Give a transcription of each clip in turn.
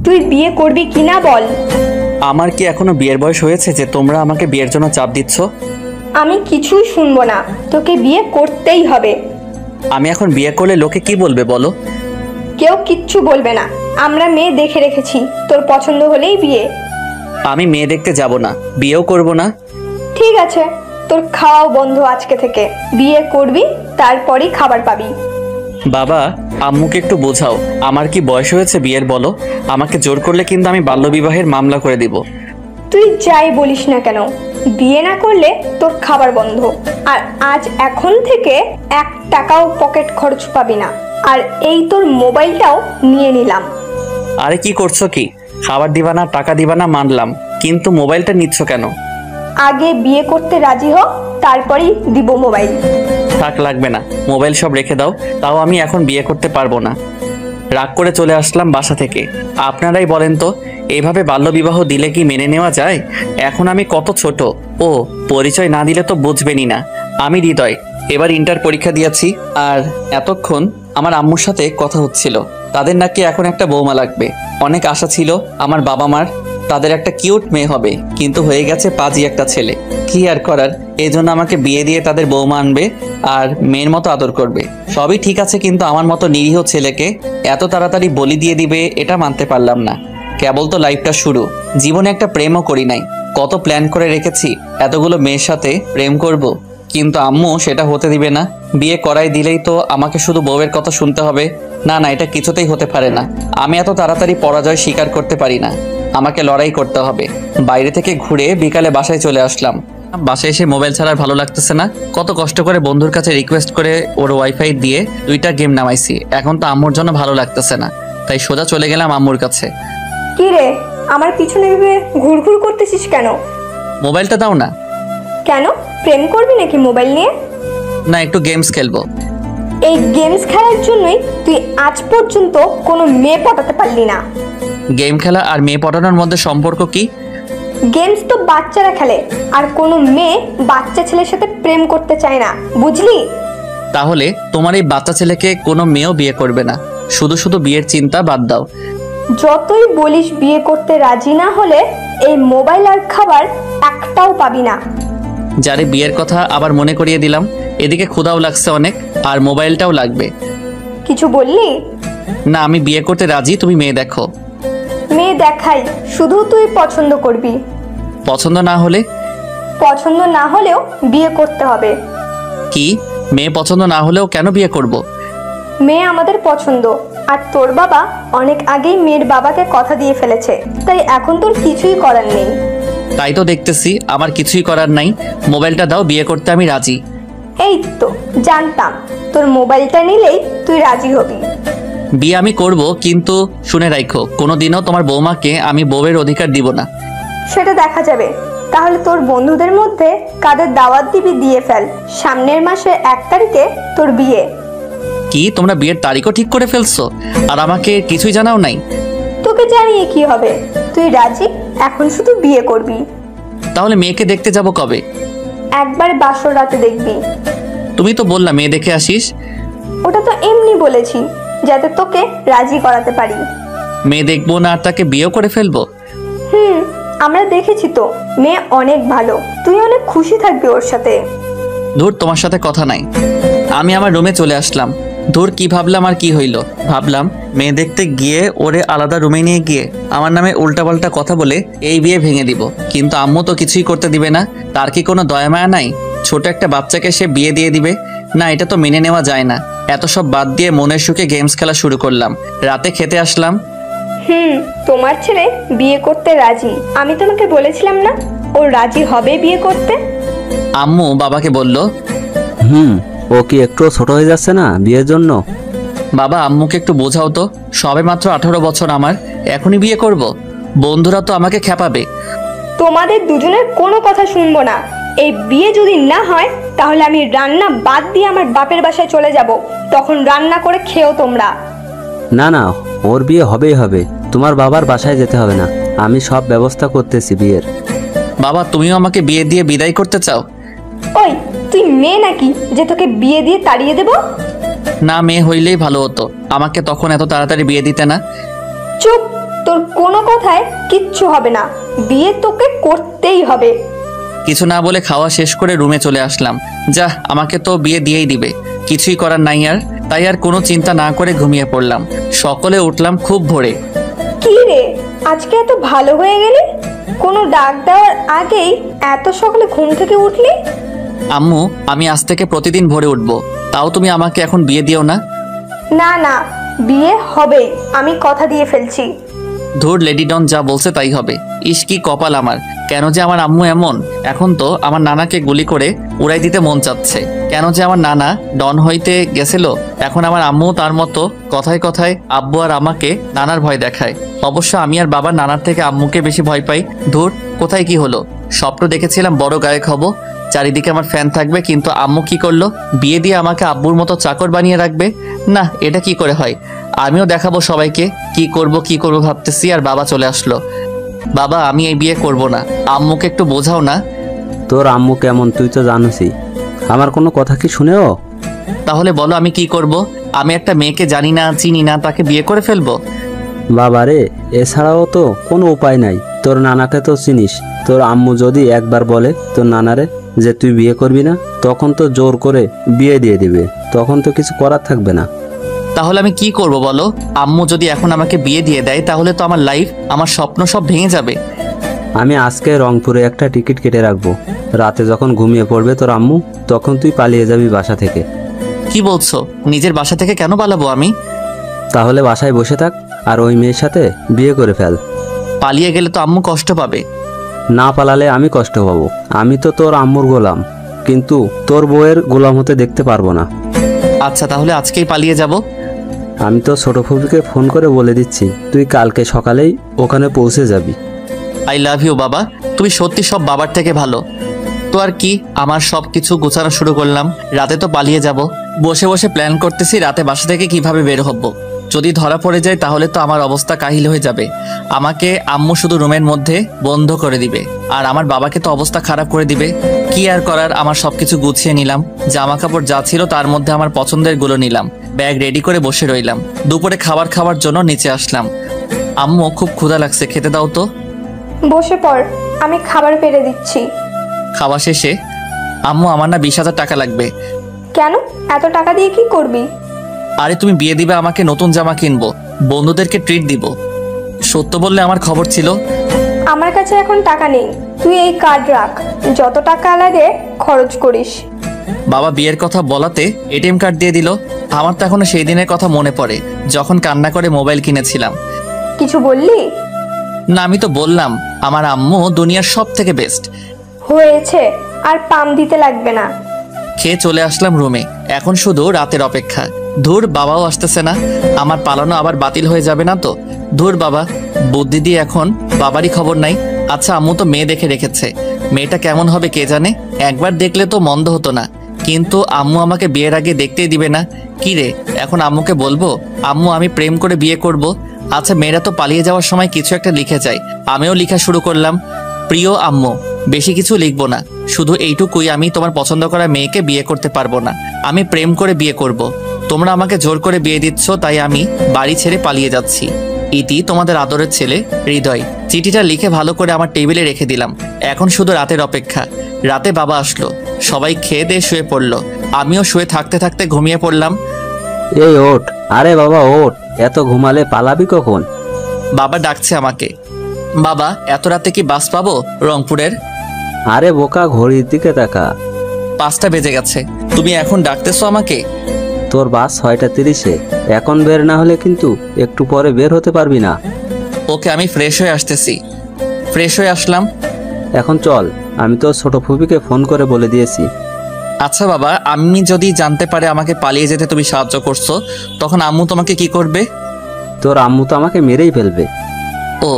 তুই বিয়ে করবি কিনা বল। আমার কি এখনো বিয়ের বয়স হয়েছে যে তোমরা আমাকে বিয়ের জন্য চাপ দিচ্ছ? আমি কিছুই শুনবো না, তোকে বিয়ে করতেই হবে। আমি এখন বিয়ে করলে লোকে কি বলবে বলো? কেউ কিচ্ছু বলবে না, আমরা মেয়ে দেখে রেখেছি, তোর পছন্দ হলেই বিয়ে। আমি মেয়ে দেখতে যাব না, বিয়েও করব না। ঠিক আছে, তোর খাওয়াও বন্ধ আজকে থেকে। বিয়ে করবি, তারপরই খাবার পাবি। বাবা, আম্মুকে একটু বোঝাও, আমার কি বয়স হয়েছে বিয়ের বলো? আমাকে জোর করলে কিন্তু আমি বাল্যবিবাহের মামলা করে দিব। তুই যাই বলিস না কেন, বিয়ে না করলে তোর খাবার বন্ধ। আর আজ এখন থেকে 1 টাকাও পকেট খরচ পাবি না। আর এই তোর মোবাইলটাও নিয়ে নিলাম। আরে কি করছো কি? খাবার দিবা না, টাকা দিবা না মানলাম, কিন্তু মোবাইলটা নিচ্ছ কেন? আগে বিয়ে করতে রাজি হ, তারপরেই দিব মোবাইল। থাক, লাগবে না, মোবাইল সব রেখে দাও। তাও আমি এখন বিয়ে করতে পারবো না। রাগ করে চলে আসলাম বাসা থেকে। আপনারাই বলেন তো, এইভাবে বাল্যবিবাহ দিলে কি মেনে নেওয়া যায়? এখন আমি কত ছোট। ও, পরিচয় না দিলে তো বুঝবেনই না। আমি হৃদয়, এবার ইন্টার পরীক্ষা দিয়েছি। আর এতক্ষণ আমার আম্মুর সাথে কথা হচ্ছিল, তাদের নাকি এখন একটা বৌমা লাগবে। অনেক আশা ছিল আমার বাবা মার, তাদের একটা কিউট মেয়ে হবে, কিন্তু হয়ে গেছে পাজি একটা ছেলে। কি আর করার, এই জন্য আমাকে বিয়ে দিয়ে তাদের বৌমা আনবে আর মেয়ের মতো আদর করবে। সবই ঠিক আছে, কিন্তু আমার মতো নিরীহ ছেলেকে এত তাড়াতাড়ি বলি দিয়ে দিবে, এটা মানতে পারলাম না। কেবল তো লাইফটা শুরু, জীবনে একটা প্রেমও করি নাই। কত প্ল্যান করে রেখেছি এতগুলো মেয়ের সাথে প্রেম করব, কিন্তু আম্মু সেটা হতে দিবে না। বিয়ে করাই দিলেই তো আমাকে শুধু বউয়ের কথা শুনতে হবে। না না, এটা কিছুতেই হতে পারে না। আমি এত তাড়াতাড়ি পরাজয় স্বীকার করতে পারি না, আমাকে লড়াই করতে হবে। বাইরে থেকে ঘুরে বিকালে বাসায় চলে আসলাম। বাসায় এসে মোবাইল ছাড়া ভালো লাগতেছে না। কত কষ্ট করে বন্ধুর কাছে রিকোয়েস্ট করে ওর ওয়াইফাই দিয়ে 2টা গেম নামাইছি। এখন তো আম্মুর জন্য ভালো লাগতেছে না, তাই সোজা চলে গেলাম আম্মুর কাছে। কি রে, আমার পিছনে ভেবে ঘুরঘুর করতেছিস কেন? মোবাইলটা দাও না। কেন, প্রেম করবি নাকি মোবাইল নিয়ে? না, একটু গেমস খেলবো। এই গেমস খেলার জন্যই তুই আজ পর্যন্ত কোনো মেয়ে পটাতে পারলি না। গেম খেলা আর মেয়ে পটানোর মধ্যে সম্পর্ক কি? গেমস তো বাচ্চারা খেলে, আর কোনো মেয়ে বাচ্চা ছেলের সাথে প্রেম করতে চায় না, বুঝলি? তাহলে তোমার এই বাচ্চা ছেলেকে কোনো মেয়েও বিয়ে করবে না। শুধু শুধু বিয়ের চিন্তা বাদ দাও। যতই বলিস বিয়ে করতে রাজি না হলে এই মোবাইল আর খাবার একটাও পাবি না। যারে বিয়ের কথা আবার মনে করিয়ে দিলাম। এদিকে ক্ষুধাও লাগছে অনেক, আর মোবাইলটাও লাগবে। কিছু বললি? না, আমি বিয়ে করতে রাজি, তুমি মেয়ে দেখো। মেয়ে দেখাই, শুধু তুই পছন্দ করবি। পছন্দ না হলে? পছন্দ না হলেও বিয়ে করতে হবে। কি? মেয়ে পছন্দ না হলেও কেন বিয়ে করব? মেয়ে আমাদের পছন্দ, আর তোর বাবা অনেক আগেই মেয়ের বাবাকে কথা দিয়ে ফেলেছে, তাই এখন তোর কিছুই করার নেই। তাই তো দেখতেছি আমার কিছুই করার নাই। মোবাইলটা দাও, বিয়ে করতে আমি রাজি। এই তো জানতাম তোর মোবাইলটা নিলেই তুই রাজি হবি। বিয়ে আমি করব, কিন্তু শুনে রাখো, কোনোদিনও তোমার বৌমাকে আমি বউয়ের অধিকার দিব না। সেটা দেখা যাবে। তাহলে তোর বন্ধুদের মধ্যে কাদের দাওয়াত দিবি দিয়ে ফেল। সামনের মাসে 1 তারিখে তোর বিয়ে। কি, তোমরা বিয়ের তারিখও ঠিক করে ফেলছো আর আমাকে কিছুই জানাও নাই? তোকে জানিয়ে কি হবে, তুই রাজি, এখন শুধু বিয়ে করবি। তাহলে মেয়েকে দেখতে যাব কবে? একবার বাসর রাতে দেখবি। তুমি তো বললা মেয়ে দেখে আসিস। ওটা তো এমনি বলেছি, যাতে তোকে রাজি করাতে পারি। মেয়ে দেখবো না আর তাকে বিয়েও করে ফেলবো? আমরা দেখেছি তো, মেয়ে অনেক ভালো, তুই অনেক খুশি থাকবি ওর সাথে। ধুর, তোমার সাথে কথা নাই। আমি আমার রুমে চলে আসলাম। ধুর, কি ভাবলাম আর কি হইল। ভাবলাম মেয়ে দেখতে গিয়ে ওরে আলাদা রুমে নিয়ে গিয়ে আমার নামে উল্টাপাল্টা কথা বলে এই বিয়ে ভেঙে দিব, কিন্তু আম্মু তো কিছুই করতে দিবে না। তার কি কোনো দয়া মায়া নাই? ছোট একটা বাচ্চাকে সে বিয়ে দিয়ে দিবে? না, এটা তো মেনে নেওয়া যায় না। এত সব বাদ দিয়ে মনের সুখে গেমস খেলা শুরু করলাম। রাতে খেতে আসলাম। তোমার ছেলে বিয়ে করতে রাজি, আমি তোমাকে বলেছিলাম না ও রাজি হবে বিয়ে করতে? আম্মু বাবাকে বলল, ও কি একটু ছোট হয়ে যাচ্ছে না বিয়ের জন্য? বাবা, আম্মুকে একটু বোঝাও তো, সবে মাত্র 18 বছর আমার, এখনই বিয়ে করব? বন্ধুরা তো আমাকে খেপাবে। তোমাদের দুজনের কোনো কথা শুনবো না। এই বিয়ে যদি না হয় তাহলে আমি রান্না বাদ দিয়ে আমার বাপের বাসায় চলে যাব, তখন রান্না করে খেও তোমরা। না না, ওর বিয়ে হবেই হবে। তোমার বাবার বাসায় যেতে হবে না, আমি সব ব্যবস্থা করতেছি বিয়ের। বাবা, তুমিও আমাকে বিয়ে দিয়ে বিদায় করতে চাও? ওই, তুই মেয়ে নাকি যে তোকে বিয়ে দিয়ে তাড়িয়ে দেব? না মেয়ে হইলেই ভালো হতো, আমাকে তখন এত তাড়াতাড়ি বিয়ে দিতে না। চুপ, তোর কোনো কথায় কিচ্ছু হবে না, বিয়ে তোকে করতেই হবে। কিছু না বলে খাওয়া শেষ করে রুমে চলে আসলাম। যা, আমাকে তো বিয়ে দিয়েই দিবে, কিছুই করার নাই আর। তাই আর কোনো চিন্তা না করে ঘুমিয়ে পড়লাম। সকলে উঠলাম খুব ভোরে। কি রে, আজকে এত ভালো হয়ে গেলি? কোনো ডাক দেওয়ার আগেই এত সকালে ঘুম থেকে উঠলি? আম্মু, আমি আজ থেকে প্রতিদিন ভোরে উঠবো, তাও তুমি আমাকে এখন বিয়ে দিও না। না না, বিয়ে হবেই, আমি কথা দিয়ে ফেলছি। ধুর, লেডি ডন যা বলছে তাই হবে। ইস কি কপাল আমার, কেন যে আমার আম্মু এমন। এখন তো আমার নানাকে গুলি করে উড়াই দিতে মন চাচ্ছে। কেন যে আমার নানা ডন হইতে গেছিল, এখন আমার আম্মু তার মতো কথায় কথায় আব্বু আর আমাকে নানার ভয় দেখায়। অবশ্য আমি আর বাবা নানার থেকে আম্মুকে বেশি ভয় পাই। ধুর, কোথায় কি হলো? স্বপ্ন দেখেছিলাম বড় গায়ক হব, চারিদিকে আমার ফ্যান থাকবে, কিন্তু আম্মু কি করলো? বিয়ে দিয়ে আমাকে আব্বুর মতো চাকর বানিয়ে রাখবে। না, এটা কি করে হয়? আমিও দেখাবো সবাইকে কি করব ভাবতেছি, আর বাবা চলে আসলো। বাবা, আমি এই বিয়ে করব না, আম্মুকে একটু বোঝাও না। তোর আম্মু কেমন তুই তো জানোসই, আমার কোনো কথা কি শুনেও? তাহলে বলো আমি কি করব? আমি একটা মেয়েকে জানি না চিনি না, তাকে বিয়ে করে ফেলবো? বাবারে, এছাড়াও তো কোনো উপায় নাই। তোর নানাকে তো চিনিস, তোর আম্মু যদি একবার বলে তোর নানারে যে তুই বিয়ে করবি না, তখন তো জোর করে বিয়ে দিয়ে দিবে, তখন তো কিছু করার থাকবে না। তাহলে আমি কি করব বলো? আম্মু যদি এখন আমাকে বিয়ে দিয়ে দেয়, তাহলে তো আমার লাইফ, আমার স্বপ্ন সব ভেঙে যাবে। আমি আজকে রংপুরে একটা টিকিট কেটে রাখবো, রাতে যখন ঘুমিয়ে পড়বে তোর আম্মু, তখন তুই পালিয়ে যাবি বাসা থেকে। কি বলছো? নিজের বাসা থেকে কেন পালাবো আমি? তাহলে বাসায় বসে থাক আর ওই মেয়ের সাথে বিয়ে করে ফেল। পালিয়ে গেলে তো আম্মু কষ্ট পাবে। না পালালে আমি কষ্ট পাবো। আমি তো তোর আম্মুর গোলাম, কিন্তু তোর বউয়ের গোলাম হতে দেখতে পারবো না। আচ্ছা, তাহলে আজকেই পালিয়ে যাব। আমি তো ছোট ফুপিকে ফোন করে বলে দিচ্ছি, তুই কালকে সকালেই ওখানে পৌঁছে যাবি। আই লাভ ইউ বাবা, তুমি সত্যি সব বাবার থেকে ভালো। তো আর কি, আমার সব কিছু গোছানো শুরু করলাম। রাতে তো পালিয়ে যাব, বসে বসে প্ল্যান করতেছি রাতে বাসা থেকে কিভাবে বের হব। যদি ধরা পড়ে যায় তাহলে তো আমার অবস্থা কাহিল হয়ে যাবে। আমাকে আম্মু শুধু রুমের মধ্যে বন্ধ করে দিবে, আর আমার বাবাকে তো অবস্থা খারাপ করে দিবে। কি আর করার, আমার সবকিছু গুছিয়ে নিলাম। জামা কাপড় যা ছিল তার মধ্যে আমার পছন্দের গুলো নিলাম, ব্যাগ রেডি করে বসে রইলাম। দুপুরে খাবার খাওয়ার জন্য নিচে আসলাম। আম্মু, খুব ক্ষুধা লাগছে, খেতে দাও তো। বসে পড়, আমি খাবার পেড়ে দিচ্ছি। খাওয়া শেষে, আম্মু আমার না 20,000 টাকা লাগবে। কেন, এত টাকা দিয়ে কি করবি? আরে তুমি বিয়ে দিবে আমাকে, নতুন জামা কিনবো, বন্ধুদেরকে ট্রিট দিব। সত্য বললে আমার খবর ছিল। আমার কাছে এখন টাকা নেই, তুই এই কার্ড রাখ, যত টাকা লাগে খরচ করিস। বাবা বিয়ের কথা বলাতে এটিএম কার্ড দিয়ে দিল। আমার তো এখনো সেই দিনের কথা মনে পড়ে, যখন কান্না করে মোবাইল কিনেছিলাম। কিছু বললি? না, আমি তো বললাম আমার আম্মু দুনিয়ার সব থেকে বেস্ট। হয়েছে, আর পাম দিতে লাগবে না। খেয়ে চলে আসলাম রুমে, এখন শুধু রাতের অপেক্ষা। ধুর, বাবাও আসতেছে না, আমার পালানো আবার বাতিল হয়ে যাবে না তো? ধুর বাবা, বুদ্ধি দিয়ে এখন বাবারই খবর নাই। আচ্ছা, আম্মু তো মেয়ে দেখে রেখেছে, মেয়েটা কেমন হবে কে জানে। একবার দেখলে তো মন্দ হতো না, কিন্তু আম্মু আমাকে বিয়ের আগে দেখতেই দিবে না। কি রে, এখন আম্মুকে বলবো আম্মু আমি প্রেম করে বিয়ে করব? আচ্ছা, মেয়েরা তো পালিয়ে যাওয়ার সময় কিছু একটা লিখে যায়, আমিও লেখা শুরু করলাম। প্রিয় আম্মু, বেশি কিছু লিখবো না, শুধু এইটুকুই, আমি তোমার পছন্দ করা মেয়েকে বিয়ে করতে পারবো না, আমি প্রেম করে বিয়ে করব। তোমরা আমাকে জোর করে বিয়ে দিচ্ছ, তাই আমি বাড়ি ছেড়ে পালিয়ে যাচ্ছি। ইতি, তোমাদের আদরের ছেলে হৃদয়। চিঠিটা লিখে ভালো করে আমার টেবিলে রেখে দিলাম। এখন শুধু রাতের অপেক্ষা। রাতে বাবা আসলো, সবাই খেয়ে দিয়ে শুয়ে পড়লো, আমিও শুয়ে থাকতে থাকতে ঘুমিয়ে পড়লাম। এই ওঠ, আরে বাবা ওঠ, এত ঘুমালে পালাবি কখন? বাবা ডাকছে আমাকে। বাবা, এত রাতে কি বাস পাবো রংপুরের? আরে বোকা, ঘড়ির দিকে তাকা, 5টা বেজে গেছে, তুমি এখন ডাকতেছো আমাকে? তোর বাস 6:30-এ, এখন বের না হলে কিন্তু একটু পরে বের হতে পারবি না। ওকে, আমি ফ্রেশ হয়ে আসতেছি। ফ্রেশ হয়ে আসলাম। এখন চল, আমি তো ছোট ফুপিকে ফোন করে বলে দিয়েছি। আচ্ছা বাবা, আমি যদি জানতে পারে আমাকে পালিয়ে যেতে তুমি সাহায্য করছো, তখন আম্মু তোমাকে কি করবে? তোর আম্মু তো আমাকে মেরেই ফেলবে। ও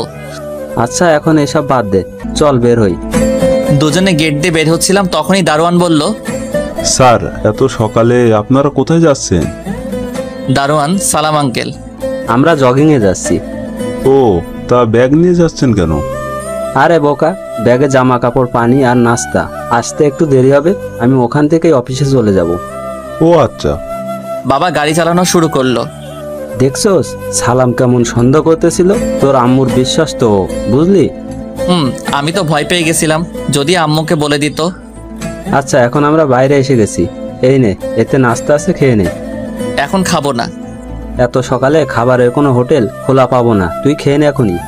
আচ্ছা, এখন এসব বাদ দে, চল বের হই। দুজনে গেট দিয়ে বের হচ্ছিলাম, তখনই দারোয়ান বলল, স্যার, এত সকালে আপনারা কোথায় যাচ্ছেন? দারোয়ান, সালাম আঙ্কেল। আমরা জগিংয়ে যাচ্ছি। ও, তা ব্যাগ নিয়ে যাচ্ছেন কেন? আরে বোকা, ব্যাগে জামা কাপড়, পানি আর নাস্তা, আসতে একটু দেরি হবে, আমি ওখান থেকেই অফিসে চলে যাব। ও আচ্ছা। বাবা গাড়ি চালানো শুরু করলো। দেখছোস সালাম কেমন সন্দেহ করতেছিল? তোর আম্মুর বিশ্বাস তো ও, বুঝলি? আমি তো ভয় পেয়ে গেছিলাম যদি আম্মুকে বলে দিত। আচ্ছা, এখন আমরা বাইরে এসে গেছি, এই নে, এতে নাস্তা আছে, খেয়ে নে। এখন খাবো না। এত সকালে খাবারের কোনো হোটেল খোলা পাবো না, তুই খেয়ে নে এখনই।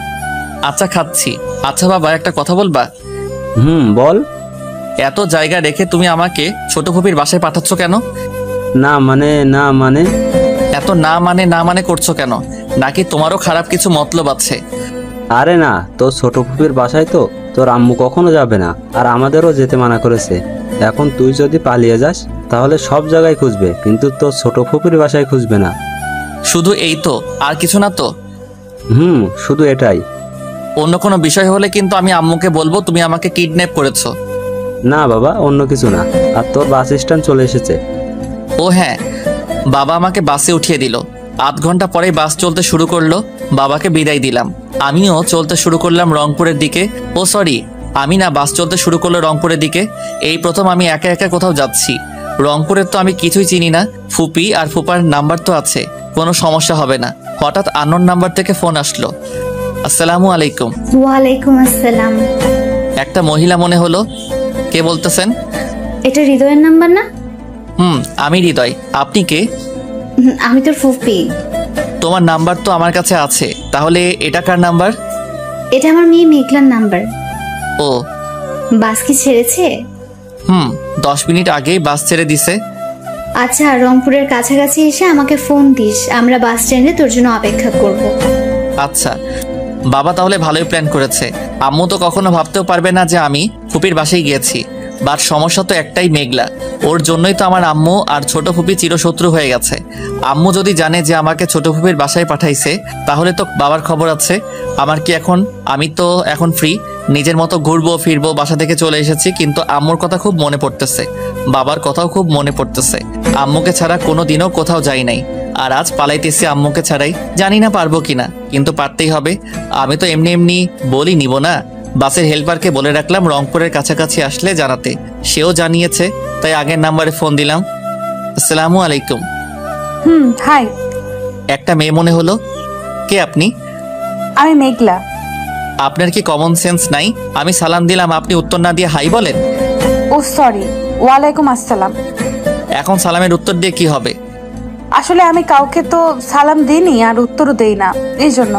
আচ্ছা খাচ্ছি। আচ্ছা বাবা, একটা কথা বলবা? বল। এত জায়গা রেখে তুমি আমাকে ছোট ফুপির বাসায় পাঠাচ্ছ কেন? না মানে এত না মানে করছো কেন? নাকি তোমারও খারাপ কিছু মতলব আছে? আরে না, তোর ছোট ফুপির বাসায় তো তোর আম্মু কখনো যাবে না, আর আমাদেরও যেতে মানা করেছে। এখন তুই যদি পালিয়ে যাস তাহলে সব জায়গায় খুঁজবে, কিন্তু তোর ছোট ফুপির বাসায় খুঁজবে না। শুধু এই তো, আর কিছু না তো? শুধু এটাই। অন্য কোনো বিষয় হলে কিন্তু আমি আম্মুকে বলবো তুমি আমাকে কিডন্যাপ করেছো। না বাবা, অন্য কিছু না। আর তোর বাস স্ট্যান্ড চলে এসেছে। ও হ্যাঁ, বাবা আমাকে বাসে উঠিয়ে দিল। আধ ঘন্টা পরেই বাস চলতে শুরু করলো। বাবাকে বিদায় দিলাম। আমিও চলতে শুরু করলাম রংপুরের দিকে। ও সরি, আমি না, বাস চলতে শুরু করলো রংপুরের দিকে। এই প্রথম আমি একা একা কোথাও যাচ্ছি। রংপুরের তো আমি কিছুই চিনি না। ফুপি আর ফুপার নাম্বার তো আছে, কোনো সমস্যা হবে না। হঠাৎ আননোন নাম্বার থেকে ফোন আসলো। আসসালামু আলাইকুম। ওয়ালাইকুম আসসালাম। একটা মহিলা মনে হলো। কে বলতেছেন? এটা হৃদয়ের নাম্বার না? আমি হৃদয়। আপনি কে? আমি তোর ফুফি। তোমার নাম্বার তো আমার কাছে আছে, তাহলে এটা কার নাম্বার? এটা আমার মেয়ে মেঘলার নাম্বার। ও, বাস কি ছেড়েছে? 10 মিনিট আগেই বাস ছেড়ে দিছে। আচ্ছা, রংপুরের কাছাকাছি এসে আমাকে ফোন দিস, আমরা বাস স্ট্যান্ডে তোর জন্য অপেক্ষা করব। আচ্ছা বাবা, তাহলে ভালোই প্ল্যান করেছে। আম্মু তো কখনো ভাবতেও পারবে না যে আমি ফুপির বাসায় গিয়েছি। বাট সমস্যা তো একটাই, মেঘলা। ওর জন্যই তো আমার আম্মু আর ছোট ফুপি চিরশত্রু হয়ে গেছে। আম্মু যদি জানে যে আমাকে ছোট ফুপির বাসায় পাঠাইছে, তাহলে তো বাবার খবর আছে। আমার কি এখন? আমি তো এখন ফ্রি, নিজের মতো ঘুরবো ফিরবো, বাসা থেকে চলে এসেছি। কিন্তু আম্মুর কথা খুব মনে পড়তেছে, বাবার কথাও খুব মনে পড়তেছে। আম্মুকে ছাড়া কোনো দিনও কোথাও যাই নাই, আর আজ পালাইতেছি আম্মুকে ছাড়াই। জানি না পারবো কিনা, কিন্তু পারতেই হবে। আমি তো এমনি এমনি বলি নিব না। বাসের হেল্পারকে বলে রাখলাম রংপুরের কাছাকাছি আসলে জানাতে। সেও জানিয়েছে, তাই আগের নাম্বারে ফোন দিলাম। আসসালামু আলাইকুম। হাই। একটা মেয়ে মনে হলো। কে আপনি? আমি মেঘলা। আপনার কি কমন সেন্স নাই? আমি সালাম দিলাম, আপনি উত্তর না দিয়ে হাই বলেন। ও সরি, ওয়ালাইকুম আসসালাম। এখন সালামের উত্তর দিয়ে কি হবে? আসলে আমি কাউকে তো সালাম দিইনি আর উত্তরও দেই না, এই জন্য।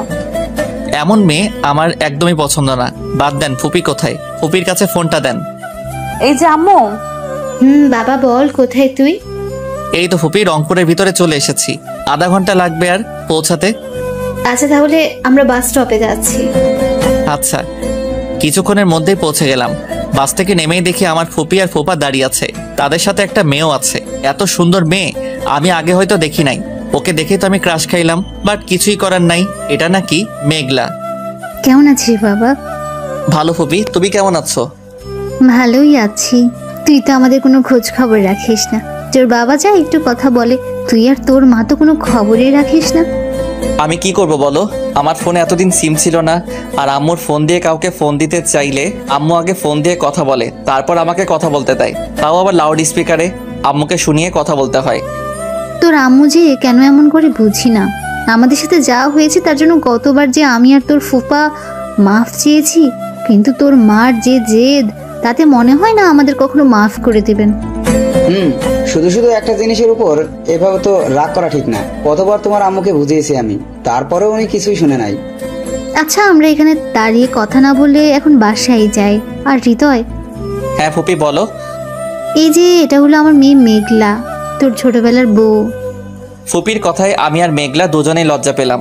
এমন মেয়ে আমার একদমই পছন্দ না। বাদ দেন, ফুপি কোথায়? ফুপির কাছে ফোনটা দেন। এই যে আম্মু। বাবা বল, কোথায় তুই? এই তো ফুপি, রংপুরের ভিতরে চলে এসেছি। আধা ঘন্টা লাগবে আর পৌঁছাতে। আচ্ছা, তাহলে আমরা বাস স্টপে যাচ্ছি। আচ্ছা, কিছুক্ষণের মধ্যেই পৌঁছে গেলাম। বাস থেকে নেমেই দেখি আমার ফুপি আর ফুপা দাঁড়িয়ে আছে। তাদের সাথে একটা মেয়েও আছে। এত সুন্দর মেয়ে আমি আগে হয়তো দেখি নাই। ওকে দেখে তো আমি ক্রাশ খাইলাম, বাট কিছুই করার নাই। এটা নাকি মেঘলা। কেমন আছিস বাবা? ভালো ফুপি, তুমি কেমন আছো? ভালোই আছি। তুই তো আমাদের কোনো খোঁজ খবর রাখিস না। তোর বাবা যা একটু কথা বলে, তুই আর তোর মা তো কোনো খবরই রাখিস না। আমি কি করব বলো? আমার ফোনে এতদিন সিম ছিল না, আর আম্মুর ফোন দিয়ে কাউকে ফোন দিতে চাইলে আম্মু আগে ফোন দিয়ে কথা বলে, তারপর আমাকে কথা বলতে দেয়। তাও আবার লাউড স্পিকারে আম্মুকে শুনিয়ে কথা বলতে হয়। তোর আম্মু যে কেন এমন করে বুঝি না। আমাদের সাথে যা হয়েছে তার জন্য গতবার যে আমি আর তোর ফুপা মাফ চেয়েছি, কিন্তু তোর মার যে জেদ, তাতে মনে হয় না আমাদের কখনো মাফ করে দেবেন। শুধু শুধু একটা জিনিসের উপর এভাবে তো রাগ করা ঠিক না। কতবার তোমার আম্মুকে বুঝিয়েছি আমি, তারপরেও উনি কিছুই শুনে নাই। আচ্ছা, আমরা এখানে দাঁড়িয়ে কথা না বলে এখন বাসায় যাই। আর হৃদয়, হ্যাঁ ফুপি বলো। এই যে এটা হলো আমার মেয়ে মেঘলা, তোর ছোটবেলার বউ। ফুপির কথায় আমি আর মেঘলা দুজনেই লজ্জা পেলাম।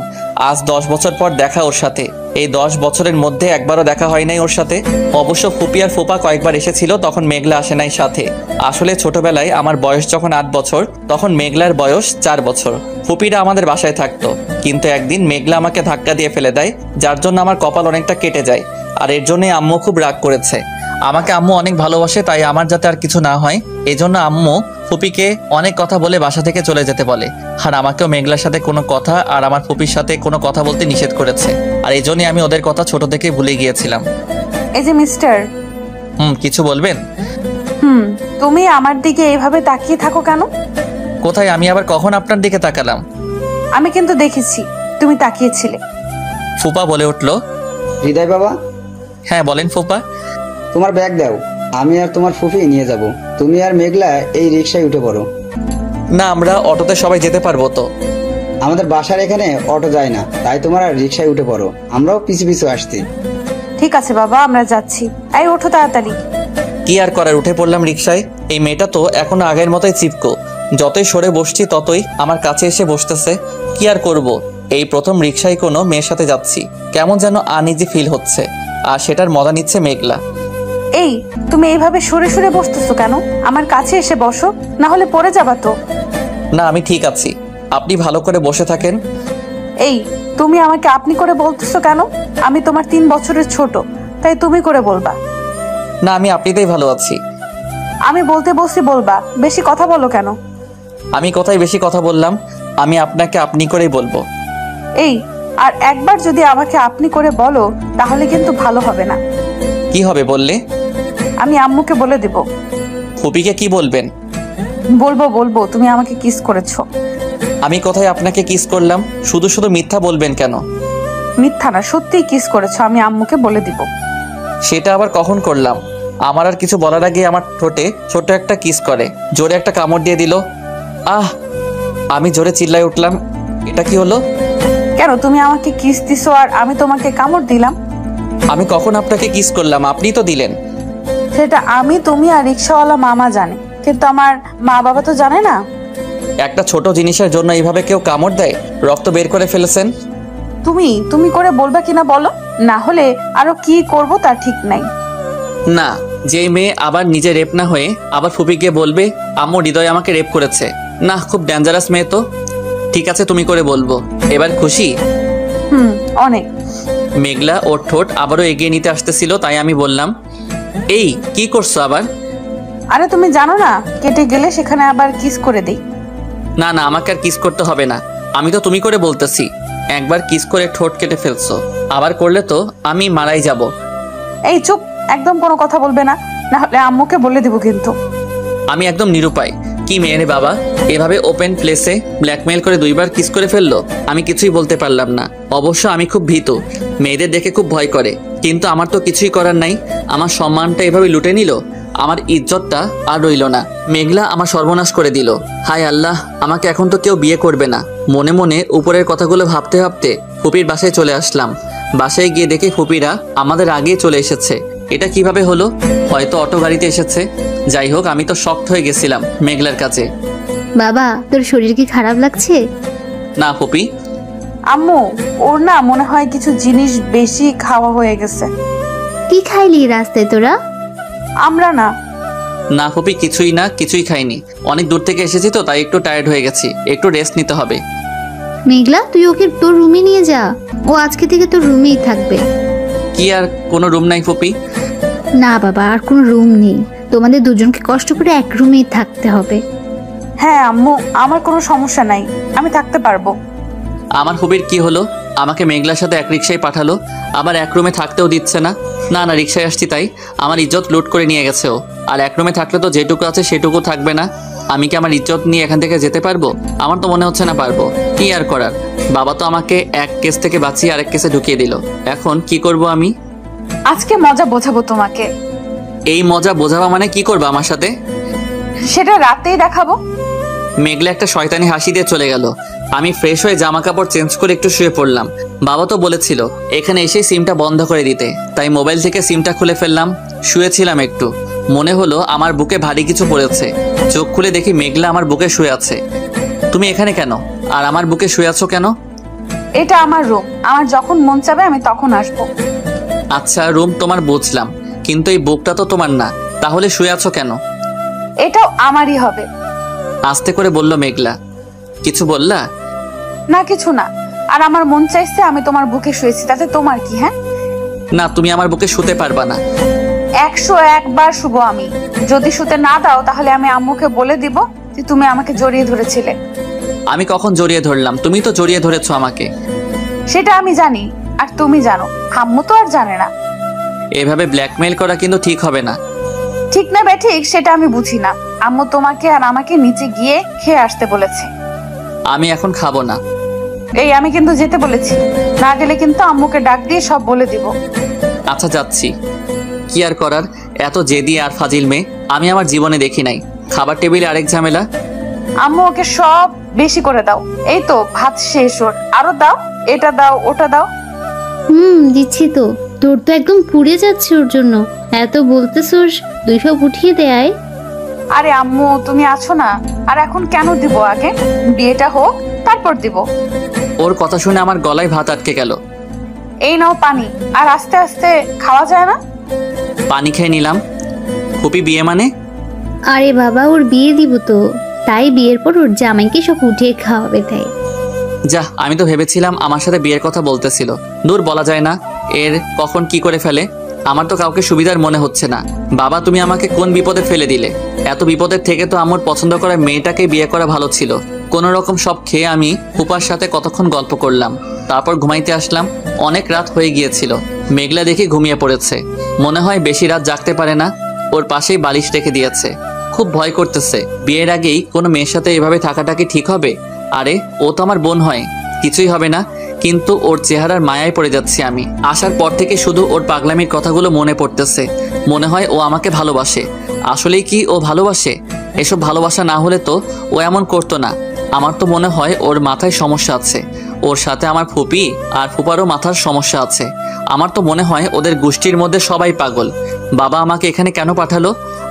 আজ 10 বছর পর দেখা ওর সাথে। এই 10 বছরের মধ্যে একবারও দেখা হয় নাই ওর সাথে। অবশ্য ফুপি আর ফুপা কয়েকবার এসেছিল, তখন মেঘলা আসে নাই সাথে। আসলে ছোটবেলায় আমার বয়স যখন 8 বছর, তখন মেঘলার বয়স 4 বছর। ফুপিরা আমাদের বাসায় থাকতো, কিন্তু একদিন মেঘলা আমাকে ধাক্কা দিয়ে ফেলে দেয়, যার জন্য আমার কপাল অনেকটা কেটে যায়। আর এর জন্যই আম্মু খুব রাগ করেছে। আমাকে আম্মু অনেক ভালোবাসে, তাই আমার যাতে আর কিছু না হয় এই জন্য আম্মু ফুপিকে অনেক কথা বলে বাসা থেকে চলে যেতে বলে। আর আমাকেও মেঘলার সাথে কোনো কথা আর আমার ফুপির সাথে কোনো কথা বলতে নিষেধ করেছে। আর এই জন্যই আমি ওদের কথা ছোট থেকে ভুলে গিয়েছিলাম। এই যে মিস্টার। কিছু বলবেন? তুমি আমার দিকে এইভাবে তাকিয়ে থাকো কেন? কোথায়? আমি আবার কখন আপনার দিকে তাকালাম? আমি কিন্তু দেখেছি তুমি তাকিয়েছিলে। ফুপা বলে উঠল। হৃদয় বাবা, হ্যাঁ বলেন ফুপা। তোমার ব্যাগ দাও, আমি আর তোমার ফুফি নিয়ে যাব। তুমি আর মেঘলা এই রিক্সায় উঠে পড়ো। না, আমরা অটোতে সবাই যেতে পারবো তো? আমাদের বাসার এখানে অটো যায় না, তাই তোমার আর রিক্সায় উঠে পড়ো, আমরাও পিছু পিছু আসছি। ঠিক আছে বাবা, আমরা যাচ্ছি। এই ওঠো তাড়াতাড়ি। কি আর করার, উঠে পড়লাম রিক্সায়। এই মেয়েটা তো এখনো আগের মতোই চিপকো, যতই সরে বসছি ততই আমার কাছে এসে বসতেছে। কি আর করব, এই প্রথম রিক্সায় কোনো মেয়ের সাথে যাচ্ছি, কেমন যেন আনইজি ফিল হচ্ছে, আর সেটার মজা নিচ্ছে মেঘলা। এই তুমি এইভাবে সরে সরে বসতেছো কেন? আমার কাছে এসে বসো, না হলে পড়ে যাবা তো। না, আমি ঠিক আছি, আপনি ভালো করে বসে থাকেন। এই তুমি আমাকে আপনি করে বলতেছো কেন? আমি তোমার 3 বছরের ছোট, তাই তুমি করে বলবা। না, আমি আপনিতেই ভালো আছি। আমি বলতে বসি বলবা, বেশি কথা বলো কেন? আমি কোথায় বেশি কথা বললাম? আমি আপনাকে আপনি করেই বলবো। এই আর একবার যদি আমাকে আপনি করে বলো তাহলে কিন্তু ভালো হবে না। কি হবে বললে? আমি আম্মুকে বলে দেব। ফুপিকে কি বলবেন? বলবো তুমি আমাকে কিস করেছো। আমি কোথায় আপনাকে কিস করলাম? শুধু শুধু মিথ্যা বলবেন কেন? মিথ্যা না, সত্যিই কিস করেছো, আমি আম্মুকে বলে দিব। সেটা আবার কখন করলাম? আমার আর কিছু বলার আগে আমার ঠোঁটে ছোট একটা কিস করে জোরে একটা কামড় দিয়ে দিল। আহ! আমি জোরে চিল্লাই উঠলাম। এটা কি হলো? কেন তুমি আমাকে কিস দিছো আর আমি তোমাকে কামড় দিলাম? আমি কখন আপনাকে কিস করলাম? আপনিই তো দিলেন। সেটা আমি, তুমি আর রিক্সাওয়ালা মামা জানে, কিন্তু আমার মা বাবা তো জানে না। একটা ছোট জিনিসের জন্য এইভাবে কেউ কামড় দেয়? রক্ত বের করে ফেলেছেন। তুমি করে বলবা কিনা বলো, না হলে আরো কি করব তার ঠিক নাই। না, যেই মেয়ে আবার নিজে রেপ না হয়ে আবার ফুপিকে বলবে আম্মু হৃদয় আমাকে রেপ করেছে, না খুব ডেঞ্জারাস মেয়ে তো। ঠিক আছে, তুমি করে বলবো। এবার খুশি? অনেক। মেঘলা ওর ঠোঁট আবারও এগিয়ে নিতে আসতেছিল, তাই আমি বললাম, এই কি করছো আবার? আরে তুমি জানো না, কেটে গেলে সেখানে আবার কিস করে দেই। না না, আমাকে আর কিস করতে হবে না, আমি তো তুমি করে বলতেছি। একবার কিস করে ঠোঁট কেটে ফেলছো, আবার করলে তো আমি মারাই যাব। এই চুপ, একদম কোনো কথা বলবে না, না হলে আম্মুকে বলে দিব কিন্তু। আমি একদম নিরুপায়। কি মেয়ে রে বাবা, এভাবে ওপেন প্লেসে ব্ল্যাকমেইল করে 2বার কিস করে ফেললো। আমি কিছুই বলতে পারলাম না। অবশ্য আমি খুব ভীতু, মেয়েদের দেখে খুব ভয় করে, কিন্তু আমার তো কিছুই করার নাই। আমার সম্মানটা এভাবে লুটে নিল, আমার ইজ্জতটা আর রইল না। মেঘলা আমার সর্বনাশ করে দিল। হায় আল্লাহ, আমাকে এখন তো কেউ বিয়ে করবে না। মনে মনে উপরের কথাগুলো ভাবতে ভাবতে ফুপির বাসায় চলে আসলাম। বাসায় গিয়ে দেখি ফুপিরা আমাদের আগেই চলে এসেছে। এটা কিভাবে হলো? হয়তো অটো গাড়িতে এসেছে। যাই হোক, আমি তো শক্ট হয়ে গেছিলাম মেঘলার কাছে। বাবা, তোর শরীর কি খারাপ লাগছে? না ফুপি। আম্মু, ওর না মনে হয় কিছু জিনিস বেশি খাওয়া হয়ে গেছে। কি খাইলি রাস্তায় তোরা? আমরা না। না ফুপি, কিছুই না, কিছুই খাইনি। অনেক দূর থেকে এসেছি তো, তাই একটু টায়ার্ড হয়ে গেছি, একটু রেস্ট নিতে হবে। মেঘলা, তুই ওকে তোর রুমে নিয়ে যা, ও আজকে থেকে তোর রুমেই থাকবে। কি আর কোনো রুম নাই ফুপি? না বাবা, আর কোনো রুম নেই, তোমাদের দুজনকে কষ্ট করে এক রুমেই থাকতে হবে। হ্যাঁ আম্মু, আমার কোনো সমস্যা নাই, আমি থাকতে পারবো। আমার ফুপির কি হলো? আমাকে মেঘলার সাথে এক রিক্সায় পাঠালো, আবার এক রুমে থাকতেও দিচ্ছে না। না না, রিক্সায় আসছি তাই আমার ইজ্জত লুট করে নিয়ে গেছে ও। আর এক রুমে থাকলে তো যেটুকু আছে সেটুকু থাকবে না। আমি কি আমার ইজ্জত নিয়ে এখান থেকে যেতে পারবো? আমার তো মনে হচ্ছে না পারবো। কি আর করার, বাবা তো আমাকে এক কেস থেকে বাঁচিয়ে আরেক কেসে ঢুকিয়ে দিল। এখন কি করব আমি? আজকে মজা বোঝাবো তোমাকে। এই মজা বোঝাবা মানে কি করবা আমার সাথে? সেটা রাতেই দেখাবো। মেঘলা একটা শয়তানি হাসি দিয়ে চলে গেল। আমি ফ্রেশ হয়ে জামা কাপড় চেঞ্জ করে একটু শুয়ে পড়লাম। বাবা তো বলেছিল এখানে এসে সিমটা বন্ধ করে দিতে, তাই মোবাইল থেকে সিমটা খুলে ফেললাম। শুয়েছিলাম একটু, মনে হলো আমার বুকে ভারী কিছু পড়েছে। চোখ খুলে দেখি মেঘলা আমার বুকে শুয়ে আছে। তুমি এখানে কেন? আর আমার বুকে শুয়ে আছো কেন? এটা আমার রুম, আমার যখন মন চাবে আমি তখন আসবো। আচ্ছা, রুম তোমার বুঝলাম, কিন্তু এই বুকটা তো তোমার না, তাহলে শুয়ে আছো কেন? এটাও আমারই হবে। আস্তে করে বলল মেঘলা। কিছু বললা? না কিছু না, আর আমার মন চাইছে আমি তোমার বুকে শুয়েছি, তাতে তোমার কি? হ্যাঁ না, তুমি আমার বুকে শুতে পারবা না। 101 বার শুভ আমি। যদি শুতে না দাও তাহলে আমি আম্মুকে বলে দিব যে তুমি আমাকে জড়িয়ে ধরেছিলে। আমি কখন জড়িয়ে ধরলাম? তুমি তো জড়িয়ে ধরেছো আমাকে। সেটা আমি জানি, আর তুমি জানো, আম্মু তো আর জানে না। এভাবে ব্ল্যাকমেইল করা কিন্তু ঠিক হবে না। ঠিক না ঠিক সেটা আমি বুঝি না। আম্মু তোমাকে আর আমাকে নিচে গিয়ে খেয়ে আসতে বলেছে। আমি এখন খাবো না। এই আমি কিন্তু যেতে বলেছি, না গেলে কিন্তু আম্মুকে ডাক দিয়ে সব বলে দিব। আচ্ছা যাচ্ছি। কি আর করার, এত জেদি আর ফাজিল মেয়ে আমি আমার জীবনে দেখি নাই। খাবার টেবিলে আরেক ঝামেলা। আম্মু ওকে সব বেশি করে দাও। এই তো ভাত শেষ ওর, আরো দাও, এটা দাও ওটা দাও। দিচ্ছি তো। তোর তো একদম পুড়ে যাচ্ছে ওর জন্য। এত বলতেছোস, 2 সব উঠিয়ে দেয়। আরে আম্মু তুমি আছো না, আর এখন কেন দিব? আগে বিয়েটা হোক তারপর দিব। ওর কথা শুনে আমার গলায় ভাত আটকে গেল। এই নাও পানি, আর আস্তে আস্তে খাওয়া যায় না? পানি খেয়ে নিলাম। ফুপি বিয়ে মানে? আরে বাবা, ওর বিয়ে দিব তো, তাই বিয়ের পর ওর জামাইকে সব উঠিয়ে খাওয়াবে তাই। যা, আমি তো ভেবেছিলাম আমার সাথে বিয়ের কথা বলতেছিল। দূর, বলা যায় না এর কখন কি করে ফেলে। আমার তো কাউকে সুবিধার মনে হচ্ছে না। বাবা, তুমি আমাকে কোন বিপদে ফেলে দিলে? এত বিপদের থেকে তো আমার পছন্দ করা মেয়েটাকে বিয়ে করা ভালো ছিল। কোনো রকম সব খেয়ে আমি ফুপার সাথে কতক্ষণ গল্প করলাম, তারপর ঘুমাইতে আসলাম। অনেক রাত হয়ে গিয়েছিল। মেঘলা দেখে ঘুমিয়ে পড়েছে। মনে হয় বেশি রাত জাগতে পারে না। ওর পাশেই বালিশ রেখে দিয়েছে। খুব ভয় করতেছে। বিয়ের আগেই কোনো মেয়ের সাথে এভাবে থাকাটা কি ঠিক হবে? আরে ও তো আমার বোন হয়, কিছুই হবে না। কিন্তু ওর চেহারার মায়ায় পড়ে যাচ্ছি আমি। আসার পর থেকে শুধু ওর পাগলামির কথাগুলো মনে পড়তেছে। মনে হয় ও আমাকে ভালোবাসে। আসলেই কি ও ভালোবাসে? এসব ভালোবাসা না হলে তো ও এমন করতো না। আমার তো মনে হয় ওর মাথায় সমস্যা আছে। ওর সাথে আমার ফুপি আর ফুপারও মাথার সমস্যা আছে। আমার তো মনে হয় ওদের গোষ্ঠীর মধ্যে সবাই পাগল। বাবা আমাকে এখানে কেন পাঠালো?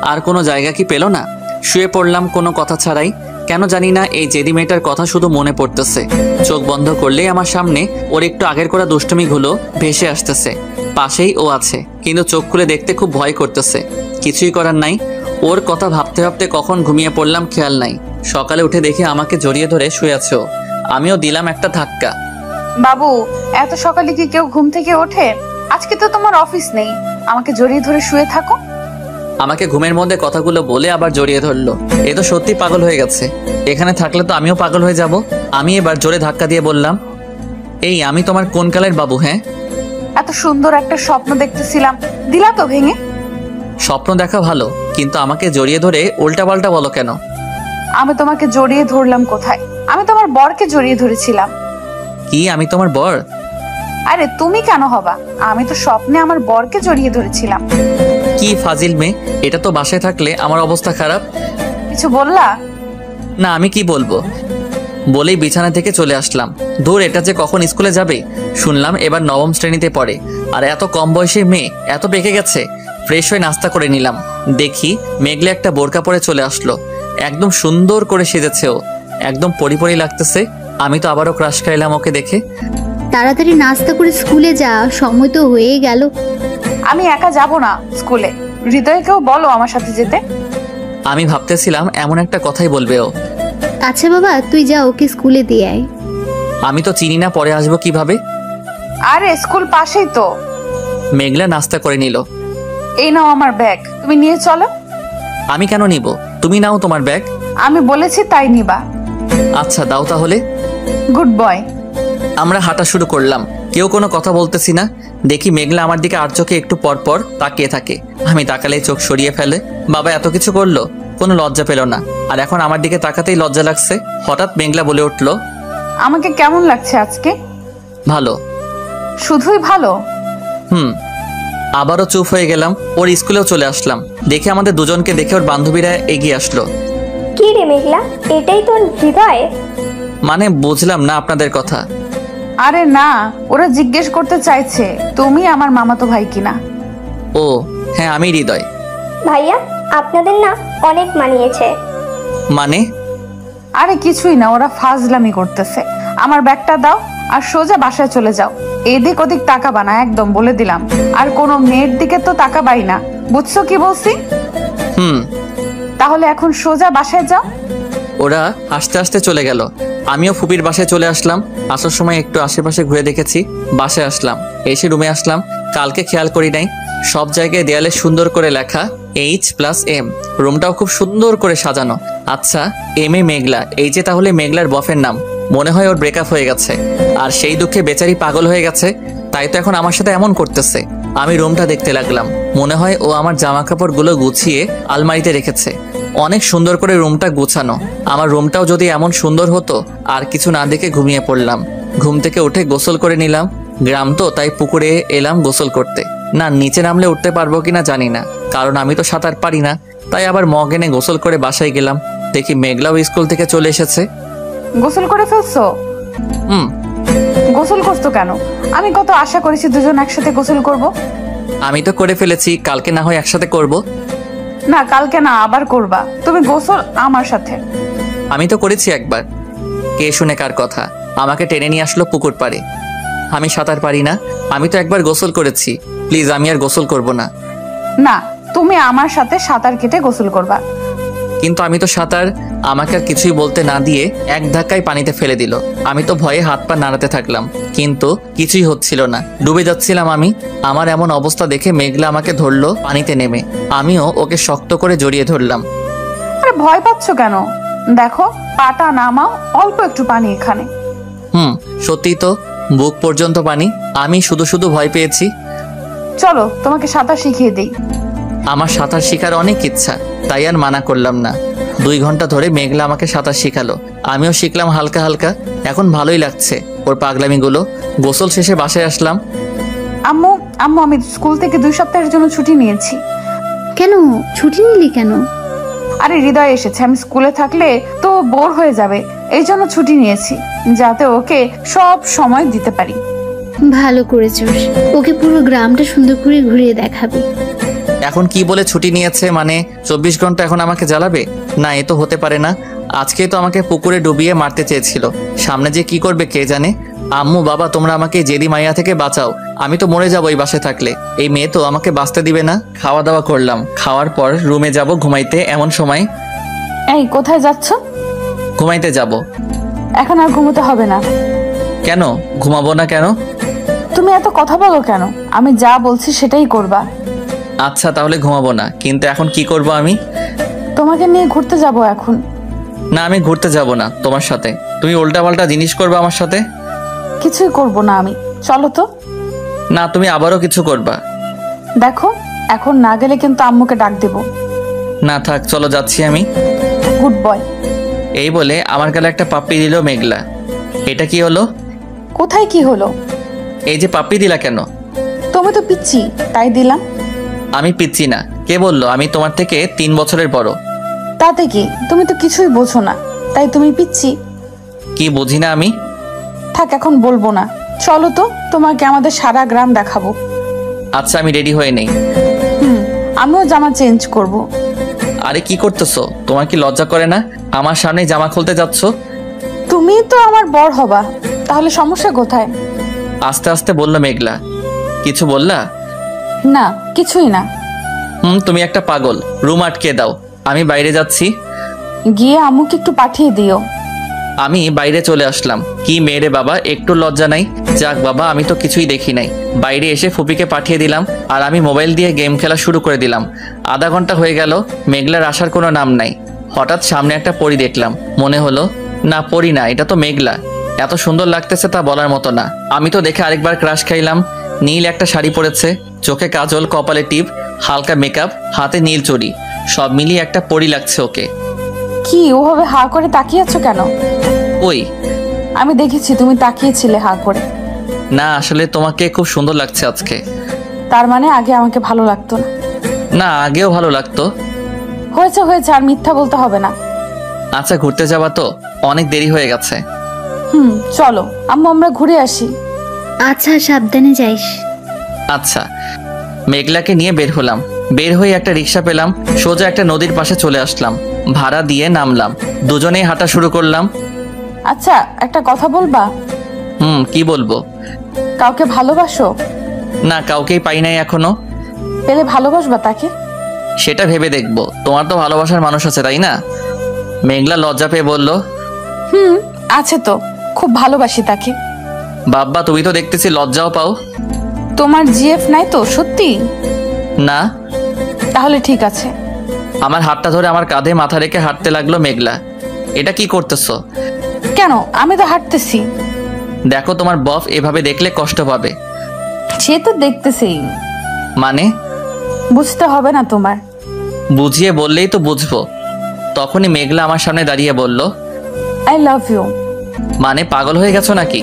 আর কোনো জায়গা কি পেল না? শুয়ে পড়লাম কোনো কথা ছাড়াই। কেন জানি না এই জেদি মেয়েটার কথা শুধু মনে পড়তেছে। চোখ বন্ধ করলেই আমার সামনে ওর একটু আগের করা দুষ্টুমিগুলো ভেসে আসতেছে। পাশেই ও আছে, কিন্তু চোখ খুলে দেখতে খুব ভয় করতেছে। কিছুই করার নাই। ওর কথা ভাবতে ভাবতে কখন ঘুমিয়ে পড়লাম খেয়াল নাই। সকালে উঠে দেখে আমাকে জড়িয়ে ধরে শুয়ে আছে ও। আমিও দিলাম একটা ধাক্কা। বাবু, এত সকালে কি কেউ ঘুম থেকে ওঠে? আজকে তো তোমার অফিস নেই, আমাকে জড়িয়ে ধরে শুয়ে থাকো। আমাকে ঘুমের মধ্যে কথাগুলো বলে আবার জড়িয়ে ধরলো। এ তো সত্যি পাগল হয়ে গেছে। এখানে থাকলে তো আমিও পাগল হয়ে যাব। আমি এবার জোরে ধাক্কা দিয়ে বললাম, এই আমি তোমার কোন কালের বাবু? হ্যাঁ, এত সুন্দর একটা স্বপ্ন দেখতেছিলাম, দিলা তো ভেঙে। স্বপ্ন দেখা ভালো, কিন্তু আমাকে জড়িয়ে ধরে উল্টাপাল্টা বলো কেন? আমি তোমাকে জড়িয়ে ধরলাম কোথায়? আমি তোমার বরকে জড়িয়ে ধরেছিলাম। কি আমি তোমার বর? আরে তুমি কেন হবা? আমি তো স্বপ্নে আমার বরকে জড়িয়ে ধরেছিলাম। কি ফাজিল মেয়ে, এটা তো বাসায় থাকলে আমার অবস্থা খারাপ। কিছু বললা? না, আমি কি বলবো? বলেই বিছানা থেকে চলে আসলাম। দূর, এটা যে কখন স্কুলে যাবে। শুনলাম এবার 9ম শ্রেণীতে পড়ে। আর এত কম বয়সে মেয়ে এত পেকে গেছে। ফ্রেশ হয়ে নাস্তা করে নিলাম। দেখি মেঘলে একটা বোরকা পরে চলে আসলো। একদম সুন্দর করে সেজেছে ও, একদম পরি লাগতেছে। আমি তো আবারও ক্রাশ খাইলাম ওকে দেখে। তাড়াতাড়ি নাস্তা করে স্কুলে যা, সময় তো হয়ে গেল। আমি একা যাব না স্কুলে, হৃদয়কেও বলো আমার সাথে যেতে। আমি ভাবতেছিলাম এমন একটা কথাই বলবে ও। আচ্ছা বাবা, তুই যা, ওকে স্কুলে দিয়ে আয়। আমি তো চিনি না, পরে আসবো কিভাবে? আরে স্কুল পাশেই তো। মেঘলা নাস্তা করে নিল। এই নাও আমার ব্যাগ, তুমি নিয়ে চলো। আমি কেন নিব? তুমি নাও তোমার ব্যাগ। আমি বলেছি তাই নিবা। আচ্ছা দাও তাহলে। Good boy. আমরা হাঁটা শুরু করলাম। কেউ কোনো কথা বলতেছি না। দেখি মেঘলা আমার দিকে আর চোখে একটু পর পর তাকিয়ে থাকে। আমি তাকালেই চোখ সরিয়ে ফেলে। বাবা এত কিছু করলো, কোনো লজ্জা পেল না। আর এখন আমার দিকে তাকাতেই লজ্জা লাগছে। হঠাৎ মেঘলা বলে উঠলো, আমাকে কেমন লাগছে আজকে? ভালো। শুধুই ভালো? আবারও চুপ হয়ে গেলাম। ওর স্কুলেও চলে আসলাম। দেখে আমাদের দুজনকে দেখে ওর বান্ধবীরা এগিয়ে আসলো। কি রে মেঘলা, এটাই তোর হৃদয়? মানে বুঝলাম না আপনাদের কথা। আরে না, ওরা জিজ্ঞেস করতে চাইছে তুমি আমার মামাতো ভাই কিনা। ও হ্যাঁ, আমি হৃদয়। ভাইয়া, আপনাদের না অনেক মানিয়েছে। মানে? আরে কিছুই না, ওরা ফাজলামি করতেছে। আমার ব্যাগটা দাও আর সোজা বাসায় চলে যাও। এদিক ওদিক তাকাবা না, একদম বলে দিলাম। আর কোনো মেয়ের দিকে তো তাকাবাই না, বুঝছো কি বলছি? তাহলে এখন সোজা বাসায় যাও। ওরা আস্তে আস্তে চলে গেল। আমিও ফুপির বাসায় চলে আসলাম। আসার সময় একটু আশেপাশে ঘুরে দেখেছি। বাসায় আসলাম, এসে রুমে আসলাম। কালকে খেয়াল করি নাই, সব জায়গায় দেয়ালে সুন্দর করে লেখা H+M। রুমটাও খুব সুন্দর করে সাজানো। আচ্ছা, এম এ মেঘলা, এই যে তাহলে মেঘলার বফের নাম। মনে হয় ওর ব্রেকআপ হয়ে গেছে, আর সেই দুঃখে বেচারি পাগল হয়ে গেছে। তাই তো এখন আমার সাথে এমন করতেছে। আমি রুমটা দেখতে লাগলাম। মনে হয় ও আমার জামা কাপড়গুলো গুছিয়ে আলমারিতে রেখেছে। অনেক সুন্দর করে রুমটা গুছানো। আমার রুমটাও যদি এমন সুন্দর হতো। আর কিছু না দেখে ঘুমিয়ে পড়লাম। ঘুম থেকে উঠে গোসল করে নিলাম। গ্রাম তো, তাই পুকুরে এলাম গোসল করতে। না, নিচে নামলে উঠতে পারবো কিনা জানি না, কারণ আমি তো সাঁতার পারি না। তাই আবার মগ এনে গোসল করে বাসায় গেলাম। দেখি মেঘলাও স্কুল থেকে চলে এসেছে। গোসল করে ফেলছো? হুম। গোসল করছো কেন? আমি কত আশা করেছি দুজন একসাথে গোসল করব। আমি তো করে ফেলেছি, কালকে না হয় একসাথে করব। না, কালকে না, আবার করবা তুমি গোসল আমার সাথে। আমি তো করেছি একবার। কে শুনে কার কথা? আমাকে টেনে নিয়ে আসলো পুকুর পাড়ে। আমি সাঁতার পারি না। আমি তো একবার গোসল করেছি। প্লিজ, আমি আর গোসল করব না। না, তুমি আমার সাথে সাঁতার কেটে গোসল করবা। কিন্তু আমি তো সাঁতার। আমাকে আর কিছুই বলতে না দিয়ে এক ধাক্কায় পানিতে ফেলে দিল। আমি তো ভয়ে হাত পা নাড়াতে থাকলাম, কিন্তু কিছুই হচ্ছিল না। ডুবে যাচ্ছিলাম আমি। আমার এমন অবস্থা দেখে মেঘলা আমাকে ধরলো পানিতে নেমে। আমিও ওকে শক্ত করে জড়িয়ে ধরলাম। আরে ভয় পাচ্ছ কেন? দেখো, পাটা নামাও, অল্প একটু পানি এখানে। সত্যি তো, বুক পর্যন্ত পানি। আমি শুধু শুধু ভয় পেয়েছি। চলো তোমাকে সাঁতার শিখিয়ে দেই। আমার সাঁতার শেখার অনেক ইচ্ছা, তাই আর মানা করলাম না। 2 ঘন্টা ধরে মেঘলা আমাকে সাঁতার শিখালো। আমিও শিখলাম হালকা হালকা। এখন ভালোই লাগছে ওর পাগলামিগুলো। গোসল শেষে বাসায় আসলাম। আম্মু আম্মু আমি স্কুল থেকে 2 সপ্তাহের জন্য ছুটি নিয়েছি। কেন ছুটি নিলি কেন? আরে হৃদয় এসেছে, আমি স্কুলে থাকলে তো বোর হয়ে যাবে, এই জন্য ছুটি নিয়েছি, যাতে ওকে সব সময় দিতে পারি। ভালো করেছিস, ওকে পুরো গ্রামটা সুন্দর করে ঘুরিয়ে দেখাবি। এখন কি বলে ছুটি নিয়েছে? মানে 24 ঘন্টা এখন আমাকে জ্বালাবে? না, এ তো হতে পারে না। আজকেই তো আমাকে পুকুরে ডুবিয়ে মারতে চেয়েছিল। সামনে যে কি করবে কে জানে। আম্মু, বাবা, তোমরা আমাকে জেদি মাইয়া থেকে বাঁচাও। আমি তো মরে যাবো এই বাসায় থাকলে। এই মেয়ে তো আমাকে বাঁচতে দিবে না। খাওয়া দাওয়া করলাম। খাওয়ার পর রুমে যাব ঘুমাইতে। এমন সময় এই কোথায় যাচ্ছ? ঘুমাইতে যাব। এখন আর ঘুমোতে হবে না। কেন ঘুমাবো না কেন? তুমি এত কথা বলো কেন? আমি যা বলছি সেটাই করবা। আচ্ছা, তাহলে ঘুমাবো না, কিন্তু এখন কি করব আমি? তোমাকে নিয়ে ঘুরতে যাব এখন। না, আমি ঘুরতে যাব না তোমার সাথে। তুমি উল্টাপাল্টা জিনিস করবে আমার সাথে। কিছুই করব না আমি, চলো তো। না, তুমি আবারও কিছু করবা। দেখো, এখন না গেলে কিন্তু আম্মুকে ডাক দেব। না থাক, চলো যাচ্ছি আমি। Good boy. এই বলে আমার গালে একটা পাপ্পি দিল মেঘলা। এটা কি হলো? কোথায় কি হলো? এই যে পাপ্পি দিলা কেন? তুমি তো পিচ্ছি, তাই দিলাম। আমি পিচ্ছি না। কে বললো? আমি তোমার থেকে 3 বছরের বড়। তাতে কি? তুমি তো কিছুই বোঝো না, তাই তুমি পিচ্ছি। কি বুঝি না আমি? থাক, এখন বলবো না। চলো তো, তোমাকে আমাদের সারা গ্রাম দেখাবো। আচ্ছা, আমি রেডি হয়ে নেই। আমিও জামা চেঞ্জ করব। আরে কি করতেছো? তোমার কি লজ্জা করে না? আমার সামনে জামা খুলতে যাচ্ছ। তুমি তো আমার বর হবা, তাহলে সমস্যা কোথায়? আস্তে আস্তে বললো মেঘলা। কিছু বললা? না, কিছুই না। তুমি একটা পাগল। রুম আটকে দাও, আমি বাইরে যাচ্ছি। গিয়ে আম্মুকে একটু পাঠিয়ে দিও। আমি বাইরে চলে আসলাম। কি মেয়েরে বাবা, একটু লজ্জা নাই? যাক বাবা, আমি তো কিছুই দেখি নাই। বাইরে এসে ফুপিকে পাঠিয়ে দিলাম, আর আমি মোবাইল দিয়ে গেম খেলা শুরু করে দিলাম। আধা ঘন্টা হয়ে গেল, মেঘলার আসার কোনো নাম নাই। হঠাৎ সামনে একটা পরী দেখলাম। মনে হলো না, পরী না, এটা তো মেঘলা। এত সুন্দর লাগতেছে তা বলার মতো না। আমি তো দেখে আরেকবার ক্রাশ খাইলাম। নীল একটা শাড়ি পরেছে, চোখে কাজল, কপালে টিপ, হালকা মেকআপ, হাতে নীল চুড়ি। সব মিলিয়ে একটা পরী লাগছে ওকে। কি ওভাবে হা করে তাকিয়ে আছো কেন? ওই আমি দেখেছি তুমি তাকিয়েছিলে হা করে। না, আসলে তোমাকে খুব সুন্দর লাগছে আজকে। তার মানে আগে আমাকে ভালো লাগতো না? না, আগেও ভালো লাগতো। হয়েছে হয়েছে, আর মিথ্যা বলতে হবে না। আচ্ছা, ঘুরতে যাবা তো? অনেক দেরি হয়ে গেছে। চলো আম্মু, আমরা ঘুরে আসি। আচ্ছা, সাবধানে যাইস। আচ্ছা। মেঘলাকে নিয়ে বের হলাম। বের হয়ে একটা রিক্সা পেলাম। সোজা একটা নদীর পাশে চলে আসলাম। ভাড়া দিয়ে নামলাম। দুজনেই হাঁটা শুরু করলাম। আচ্ছা, একটা কথা বলবা? কি বলবো? কাউকে ভালোবাসো? না, কাউকেই পাই নাই এখনো। পেলে ভালোবাসবা তাকে? সেটা ভেবে দেখবো। তোমার তো ভালোবাসার মানুষ আছে, তাই না? মেঘলা লজ্জা পেয়ে বলল, আছে তো, খুব ভালোবাসি তাকে। বাব্বা, তুমি তো দেখতেছি লজ্জাও পাও। তোমার জিএফ নাই তো? সত্যি? না। তাহলে ঠিক আছে। আমার হাতটা ধরে আমার কাঁধে মাথা রেখে হাঁটতে লাগলো মেঘলা। এটা কি করতেছো? কেন? আমি তো হাঁটতেছি। দেখো, তোমার বফ এভাবে দেখলে কষ্ট পাবে। সে তো দেখতেছেই। মানে? বুঝতে হবে না তোমার। বুঝিয়ে বললেই তো বুঝবো। তখনই মেঘলা আমার সামনে দাঁড়িয়ে বলল, আই লাভ ইউ। মানে পাগল হয়ে গেছো নাকি?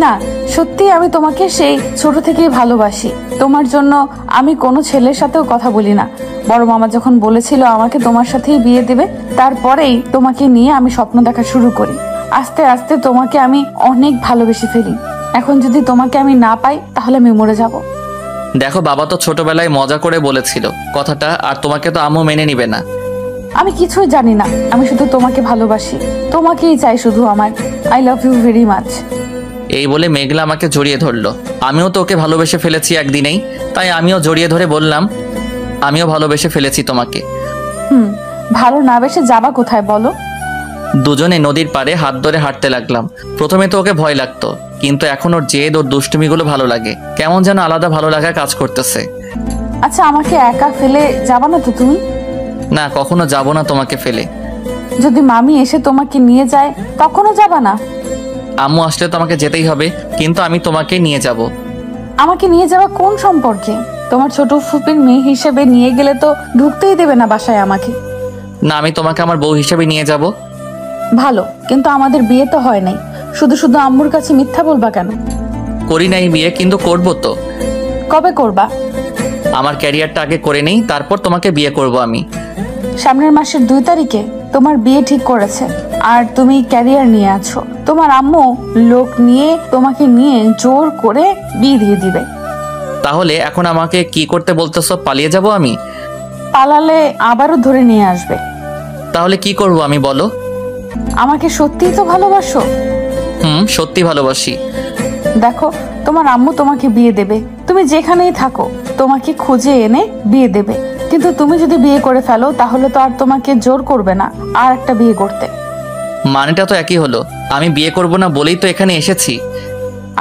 না, সত্যি আমি তোমাকে সেই ছোট থেকেই ভালোবাসি। তোমার জন্য আমি কোনো ছেলের সাথেও কথা বলি না। বড় মামা যখন বলেছিল আমাকে তোমার সাথেই বিয়ে দেবে, তারপরেই তোমাকে নিয়ে আমি স্বপ্ন দেখা শুরু করি। আস্তে আস্তে তোমাকে আমি অনেক ভালোবেসে ফেলি। এখন যদি তোমাকে আমি না পাই তাহলে আমি মরে যাব। দেখো, বাবা তো ছোটবেলায় মজা করে বলেছিল কথাটা, আর তোমাকে তো আম্মু মেনে নিবে না। আমি কিছুই জানি না, আমি শুধু তোমাকে ভালোবাসি, তোমাকেই চাই শুধু আমার। I love you very much. এই বলে মেঘলা আমাকে জড়িয়ে ধরলো। আমিও তো ওকে ভালোবেসে ফেলেছি একদিনেই, তাই আমিও জড়িয়ে ধরে বললাম, আমিও ভালোবেসে ফেলেছি তোমাকে। ভালো না বেসে যাবা কোথায় বলো? দুজনে নদীর পাড়ে হাত ধরে হাঁটতে লাগলাম। প্রথমে তো ওকে ভয় লাগতো, কিন্তু এখন ওর জেদ, ওর দুষ্টুমিগুলো ভালো লাগে। কেমন যেন আলাদা ভালো লাগা কাজ করতেছে। আচ্ছা, আমাকে একা ফেলে যাবা না তো তুমি? না, কখনো যাব না তোমাকে ফেলে। যদি মামি এসে তোমাকে নিয়ে যায় তখনও যাবা না? আম্মু আসলে তো আমাকে যেতেই হবে, কিন্তু আমি তোমাকে নিয়ে যাব। আমাকে নিয়ে যাওয়া কোন সম্পর্কে? তোমার ছোট ফুপির মেয়ে হিসেবে নিয়ে গেলে তো ঢুকতেই দেবে না বাসায় আমাকে। না, আমি তোমাকে আমার বউ হিসেবে নিয়ে যাব। ভালো, কিন্তু আমাদের বিয়ে তো হয় নাই। শুধু শুধু আম্মুর কাছে মিথ্যা বলবা কেন? করি নাই বিয়ে, কিন্তু করব তো। কবে করবা? আমার ক্যারিয়ারটা আগে করে নেই, তারপর তোমাকে বিয়ে করব আমি। সামনের মাসের 2 তারিখে তোমার বিয়ে ঠিক করেছে, আর তুমি ক্যারিয়ার নিয়ে আছো। তোমার আম্মু লোক নিয়ে তোমাকে নিয়ে জোর করে বিয়ে দিয়ে দিবে। তাহলে এখন আমাকে কি করতে বলতেছো? পালিয়ে যাব আমি? পালালে আবারও ধরে নিয়ে আসবে। তাহলে কি করব আমি, বলো? আমাকে সত্যিই তো ভালোবাসো? সত্যি ভালোবাসি। দেখো, তোমার আম্মু তোমাকে বিয়ে দেবে, তুমি যেখানেই থাকো তোমাকে খুঁজে এনে বিয়ে দেবে। কিন্তু তুমি যদি বিয়ে করে ফেলো তাহলে তো আর তোমাকে জোর করবে না আর একটা বিয়ে করতে। মানেটা তো একই হলো। আমি বিয়ে করব না বলেই তো এখানে এসেছি।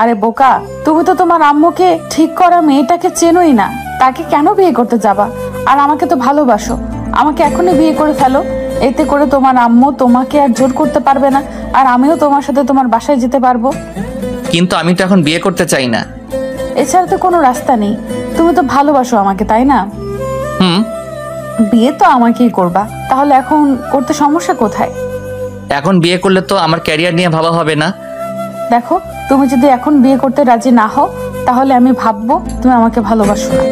আরে বোকা, তুমি তো তোমার আম্মুকে ঠিক করা মেয়েটাকে চেনোই না, তাকে কেন বিয়ে করতে যাবা? আর আমাকে তো ভালোবাসো, আমাকে এখনই বিয়ে করে ফেলো। এতে করে তোমার আম্মু তোমাকে আর জোর করতে পারবে না, আর আমিও তোমার সাথে তোমার বাসায় যেতে পারবো। কিন্তু আমি তো এখন বিয়ে করতে চাই না। এছাড়া তো কোনো রাস্তা নেই। তুমি তো ভালোবাসো আমাকে, তাই না? বিয়ে তো আমাকেই করবা, তাহলে এখন করতে সমস্যা কোথায়? এখন বিয়ে করলে তো আমার ক্যারিয়ার নিয়ে ভাবা হবে না। দেখো, তুমি যদি এখন বিয়ে করতে রাজি না হও তাহলে আমি ভাববো তুমি আমাকে ভালোবাসো না।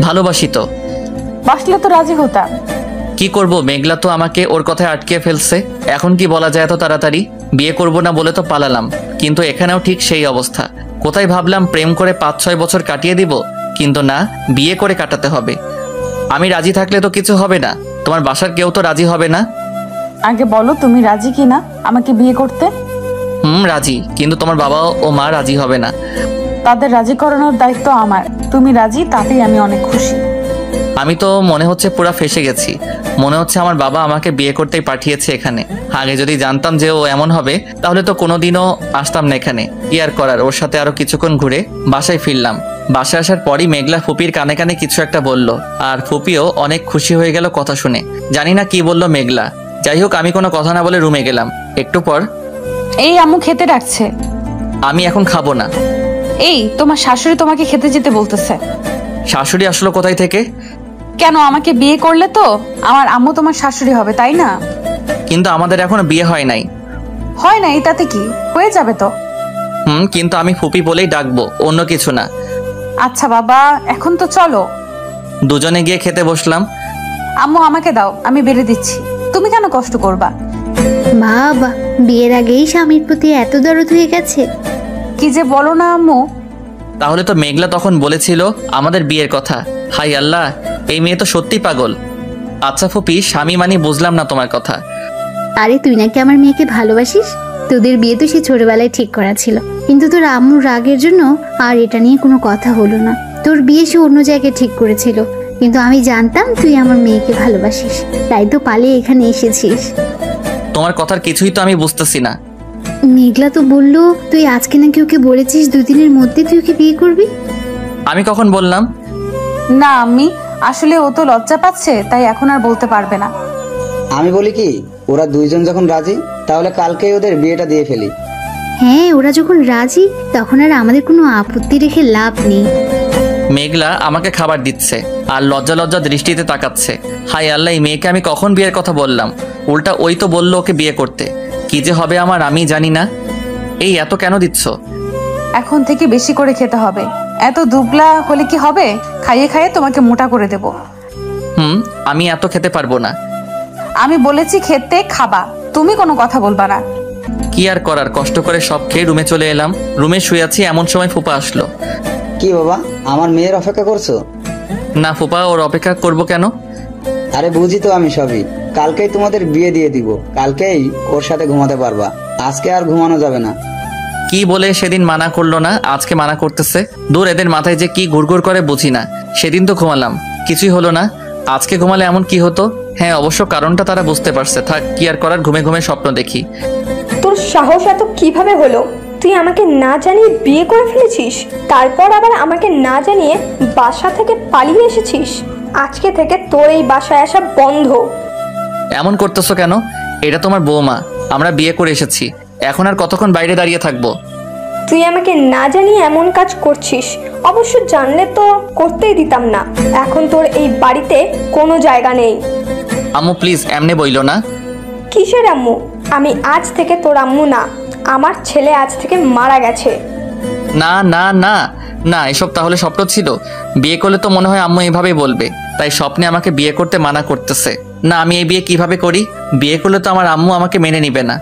ভালোবাসি তো। বাসলে তো রাজি হতা। কি করব, মেঘলা তো আমাকে ওর কথায় আটকে ফেলছে। এখন কি বলা যায় এত তাড়াতাড়ি? বিয়ে করব না বলে তো পালালাম, কিন্তু এখানেও ঠিক সেই অবস্থা। কোথায় ভাবলাম প্রেম করে 5-6 বছর কাটিয়ে দিব, কিন্তু না, বিয়ে করে কাটাতে হবে। আমি রাজি থাকলে তো কিছু হবে না, তোমার বাসার কেউ তো রাজি হবে না। আগে বলো তুমি রাজি কি না আমাকে বিয়ে করতে? রাজি, কিন্তু তোমার বাবা ও মা রাজি হবে না। তাদের রাজি করানোর দায়িত্ব আমার। তুমি রাজি, তাতেই আমি অনেক খুশি। আমি তো মনে হচ্ছে পুরা ফেসে গেছি। মনে হচ্ছে আমার বাবা আমাকে বিয়ে করতেই পাঠিয়েছে এখানে। আগে যদি জানতাম যে ও এমন হবে তাহলে তো কোনোদিনও আসতাম না এখানে। কি আর করার, ওর সাথে আরো কিছুক্ষণ ঘুরে বাসায় ফিরলাম। বাসায় আসার পরই মেঘলা ফুপির কানে কানে কিছু একটা বলল, আর ফুপিও অনেক খুশি হয়ে গেল কথা শুনে। জানি না কি বলল মেঘলা। যাই হোক, আমি কোনো কথা না বলে রুমে গেলাম। একটু পর, এই আম্মু খেতে ডাকছে। আমি এখন খাবো না। এই তোমার শাশুড়ি তোমাকে খেতে যেতে বলতেছে। শাশুড়ি আসলো কোথায় থেকে? কেন, আমাকে বিয়ে করলে তো আমার আম্মু তোমার শাশুড়ি হবে, তাই না? কিন্তু আমাদের এখনো বিয়ে হয় নাই। হয় না, এটাতে কি হয়ে যাবে তো। কিন্তু আমি ফুপি বলেই ডাকবো, অন্য কিছু না। আচ্ছা বাবা, এখন তো চলো। দুজনে গিয়ে খেতে বসলাম। আম্মু আমাকে দাও, আমি বেড়ে দিচ্ছি। তুমি কেন কষ্ট করবা? বাবা, বিয়ের আগেই স্বামীর প্রতি এত দরদ হয়ে গেছে। কি যে বলো না আম্মু। তাহলে তো মেঘলা তখন বলেছিল আমাদের বিয়ের কথা। হাই আল্লাহ, এই মেয়ে তো সত্যি পাগল। আচ্ছা ফুপি, স্বামী মানি বুঝলাম না তোমার কথা। আরে তুই নাকি আমার মেয়েকে ভালোবাসিস? তোদের বিয়ে তো সে ছোটবেলায় ঠিক করা ছিল, কিন্তু তোর আম্মুর রাগের জন্য আর এটা নিয়ে কোনো কথা হলো না। তোর বিয়ে সে অন্য জায়গায় ঠিক করেছিল, কিন্তু আমি জানতাম তুই আমার মেয়েকে ভালোবাসিস, তাই তো পালিয়ে এখানে এসেছিস। তোমার কথার কিছুই তো আমি বুঝতেছি না। মেঘলা তো বললো তুই আজকে নাকি ওকে বলেছিস 2 দিনের মধ্যে তুই ওকে বিয়ে করবি। আমি কখন বললাম? না আমি আসলে, ও তো লজ্জা পাচ্ছে, তাই এখন আর বলতে পারবে না। আমি বলি কি, ওরা দুইজন যখন রাজি তাহলে কালকেই ওদের বিয়েটা দিয়ে ফেলি। হ্যাঁ, ওরা যখন রাজি তখন আর আমাদের কোনো আপত্তি রেখে লাভ নেই। মেঘলা আমাকে খাবার দিচ্ছে আর লজ্জা লজ্জা দৃষ্টিতে তাকাচ্ছে। হাই আল্লাহ, এই মেয়েকে আমি কখন বিয়ের কথা বললাম? উল্টা ওই তো বললো ওকে বিয়ে করতে। কি যে হবে আমার আমি জানি না। এই এত কেন দিচ্ছ? এখন থেকে বেশি করে খেতে হবে। এত দুবলা হলে কি হবে? খাইয়ে খাইয়ে তোমাকে মোটা করে দেব। আমি এত খেতে পারবো না। আমি বলেছি খেতে খাবা, তুমি কোনো কথা বলবা না। কি আর করার, কষ্ট করে সব খেয়ে রুমে চলে এলাম। রুমে শুয়ে আছি, এমন সময় ফুপা আসলো। কি বাবা, আমার মেয়ের অপেক্ষা করছো? না ফুপা, ওর অপেক্ষা করব কেন? আরে বুঝি তো আমি সবই। কালকেই তোমাদের বিয়ে দিয়ে দিব, কালকেই ওর সাথে ঘুমাতে পারবা। আজকে আর ঘুমানো যাবে না। কি বলে সেদিন মানা করলো না, আজকে মানা করতেছে? দূর, এদের মাথায় যে কি গুড়গুড় করে বুঝি না। সেদিন তো ঘুমালাম, কিছুই হলো না। আজকে ঘুমালে এমন কি হতো? হ্যাঁ, অবশ্য কারণটা তারা বুঝতে পারছে। থাক, কি আর করার, ঘুমে ঘুমে স্বপ্ন দেখি। তোর সাহস এত কিভাবে হলো? তুই আমাকে না জানিয়ে বিয়ে করে ফেলেছিস, তারপর আবার আমাকে না জানিয়ে বাসা থেকে পালিয়ে এসেছিস। আজকে থেকে তোর এই বাসায় আসা বন্ধ। এমন করতেছো কেন? এটা তোমার বৌমা, আমরা বিয়ে করে এসেছি। এখন আর কতক্ষণ বাইরে দাঁড়িয়ে থাকবো? তুই আমাকে না জানিয়ে এমন কাজ করছিস। অবশ্য জানলে তো করতেই দিতাম না। এখন তোর এই বাড়িতে কোনো জায়গা নেই। আম্মু প্লিজ, এমনি বইলো না। কিসের আম্মু? আমি আজ থেকে তোর আম্মু না। আমার ছেলে আজ থেকে মারা গেছে। না না না না, এসব তাহলে স্বপ্ন ছিল? বিয়ে করলে তো মনে হয় আম্মু এইভাবেই বলবে, তাই স্বপ্নে আমাকে বিয়ে করতে মানা করতেছে। না, আমি এই বিয়ে কিভাবে করি? বিয়ে করলে তো আমার আম্মু আমাকে মেনে নিবে না।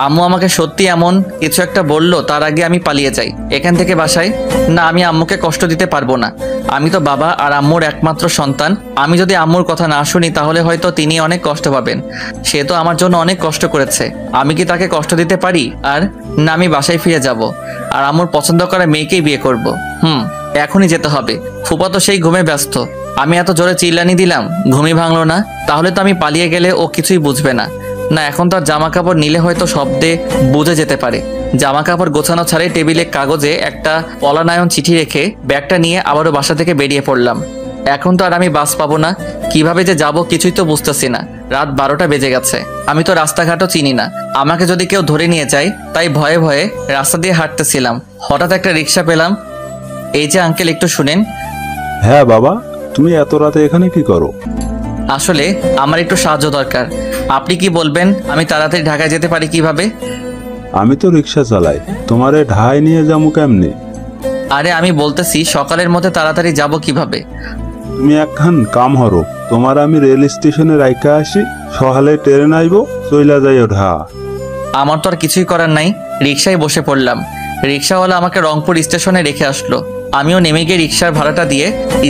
আম্মু আমাকে সত্যি এমন কিছু একটা বললো, তার আগে আমি পালিয়ে যাই এখান থেকে বাসায়। না, আমি আম্মুকে কষ্ট দিতে পারবো না। আমি তো বাবা আর আম্মুর একমাত্র সন্তান। আমি যদি আম্মুর কথা না শুনি তাহলে হয়তো তিনি অনেক কষ্ট পাবেন। সে তো আমার জন্য অনেক কষ্ট করেছে, আমি কি তাকে কষ্ট দিতে পারি? আর না, আমি বাসায় ফিরে যাব আর আম্মুর পছন্দ করা মেয়েকেই বিয়ে করব। এখনই যেতে হবে। ফুপা তো সেই ঘুমে ব্যস্ত। আমি এত জোরে চিল্লানি দিলাম, ঘুমই ভাঙলো না। তাহলে তো আমি পালিয়ে গেলে ও কিছুই বুঝবে না। না, এখন তার জামা কাপড় নিলে হয়তো শব্দে বুঝে যেতে পারে। জামা কাপড় গোছানো ছাড়াই টেবিলে কাগজে একটা পলানায়ন চিঠি রেখে ব্যাগটা নিয়ে আবারও বাসা থেকে বেরিয়ে পড়লাম। এখন তো আর আমি বাস পাবো না। কিভাবে যে যাব কিছুই তো বুঝতেছি না। রাত 12টা বেজে গেছে। আমি তো রাস্তাঘাটও চিনি না। আমাকে যদি কেউ ধরে নিয়ে যায়, তাই ভয়ে ভয়ে রাস্তা দিয়ে হাঁটতেছিলাম। হঠাৎ একটা রিক্সা পেলাম। এই যে আঙ্কেল, একটু শুনেন। হ্যাঁ বাবা, তুমি এত রাতে এখানে কি করো? আসলে আমার একটু সাহায্য দরকার। আপনি কি বলবেন আমি তাড়াতাড়ি ঢাকায় যেতে পারি কিভাবে? আমি তো রিক্সা চালাই, তোমারে ঢাই নিয়ে যাবো কেমনে? আরে আমি বলতেছি সকালের মধ্যে তাড়াতাড়ি যাব কিভাবে? তুমি একখান কাম হরো, তোমার আমি রেল স্টেশনে রাইখা আসি, সকালে ট্রেন আইবো, চইলা যাইও ঢা। আমার তো আর কিছুই করার নাই। রিক্সায় বসে পড়লাম। রিক্সাওয়ালা আমাকে রংপুর স্টেশনে রেখে আসলো। আমিও নেমে গিয়ে রিক্সার ভাড়াটা দিয়ে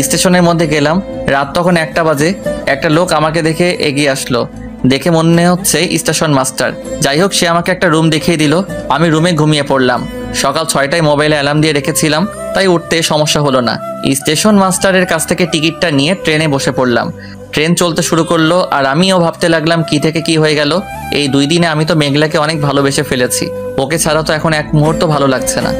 স্টেশনের মধ্যে গেলাম। রাত তখন 1টা বাজে। একটা লোক আমাকে দেখে এগিয়ে আসলো। দেখে মনে হচ্ছে স্টেশন মাস্টার। যাই হোক, সে আমাকে একটা রুম দেখিয়ে দিল। আমি রুমে ঘুমিয়ে পড়লাম। সকাল 6টায় মোবাইলে অ্যালার্ম দিয়ে রেখেছিলাম, তাই উঠতে সমস্যা হলো না। স্টেশন মাস্টারের কাছ থেকে টিকিটটা নিয়ে ট্রেনে বসে পড়লাম। ট্রেন চলতে শুরু করলো আর আমিও ভাবতে লাগলাম কি থেকে কি হয়ে গেল। এই 2 দিনে আমি তো মেঘলাকে অনেক ভালোবেসে ফেলেছি। ওকে ছাড়া তো এখন এক মুহূর্ত ভালো লাগছে না।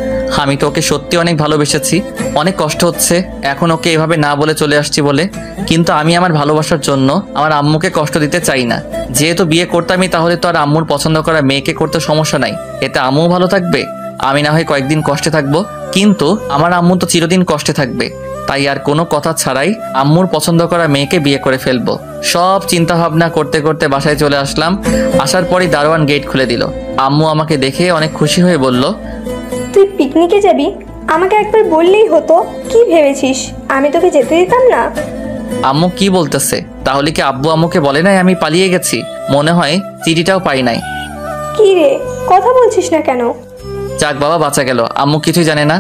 আমি তো ওকে সত্যি অনেক ভালোবেসেছি। অনেক কষ্ট হচ্ছে এখন ওকে এভাবে না বলে চলে আসছি বলে। কিন্তু আমি আমার ভালোবাসার জন্য আমার আম্মুকে কষ্ট দিতে চাই না। যেহেতু বিয়ে করতামই, তাহলে তো আর আম্মুর পছন্দ করা মেয়েকে করতে সমস্যা নাই। এতে আম্মুও ভালো থাকবে, আমি না হয় কয়েকদিন কষ্টে থাকবো, কিন্তু আমার আম্মু তো চিরদিন কষ্টে থাকবে। তাই আর কোনো কথা ছাড়াই আম্মুর পছন্দ করা মেয়েকে বিয়ে করে ফেলবো। সব চিন্তা ভাবনা করতে করতে বাসায় চলে আসলাম। আসার পরই দারোয়ান গেট খুলে দিল। আম্মু আমাকে দেখে অনেক খুশি হয়ে বলল, তুই পিকনিকে যাবি? আমাকে একবার বললেই হতো। কি ভেবেছিস আমি তোকে যেতে দিতাম না? আম্মু কি বলতেছে? তাহলে কি আব্বু আম্মুকে বলে নাই আমি পালিয়ে গেছি? মনে হয় চিঠিটাও পাই নাই। কি রে, কথা বলছিস না কেন? যাক বাবা, বাঁচা গেল। আম্মু কিছুই জানে না?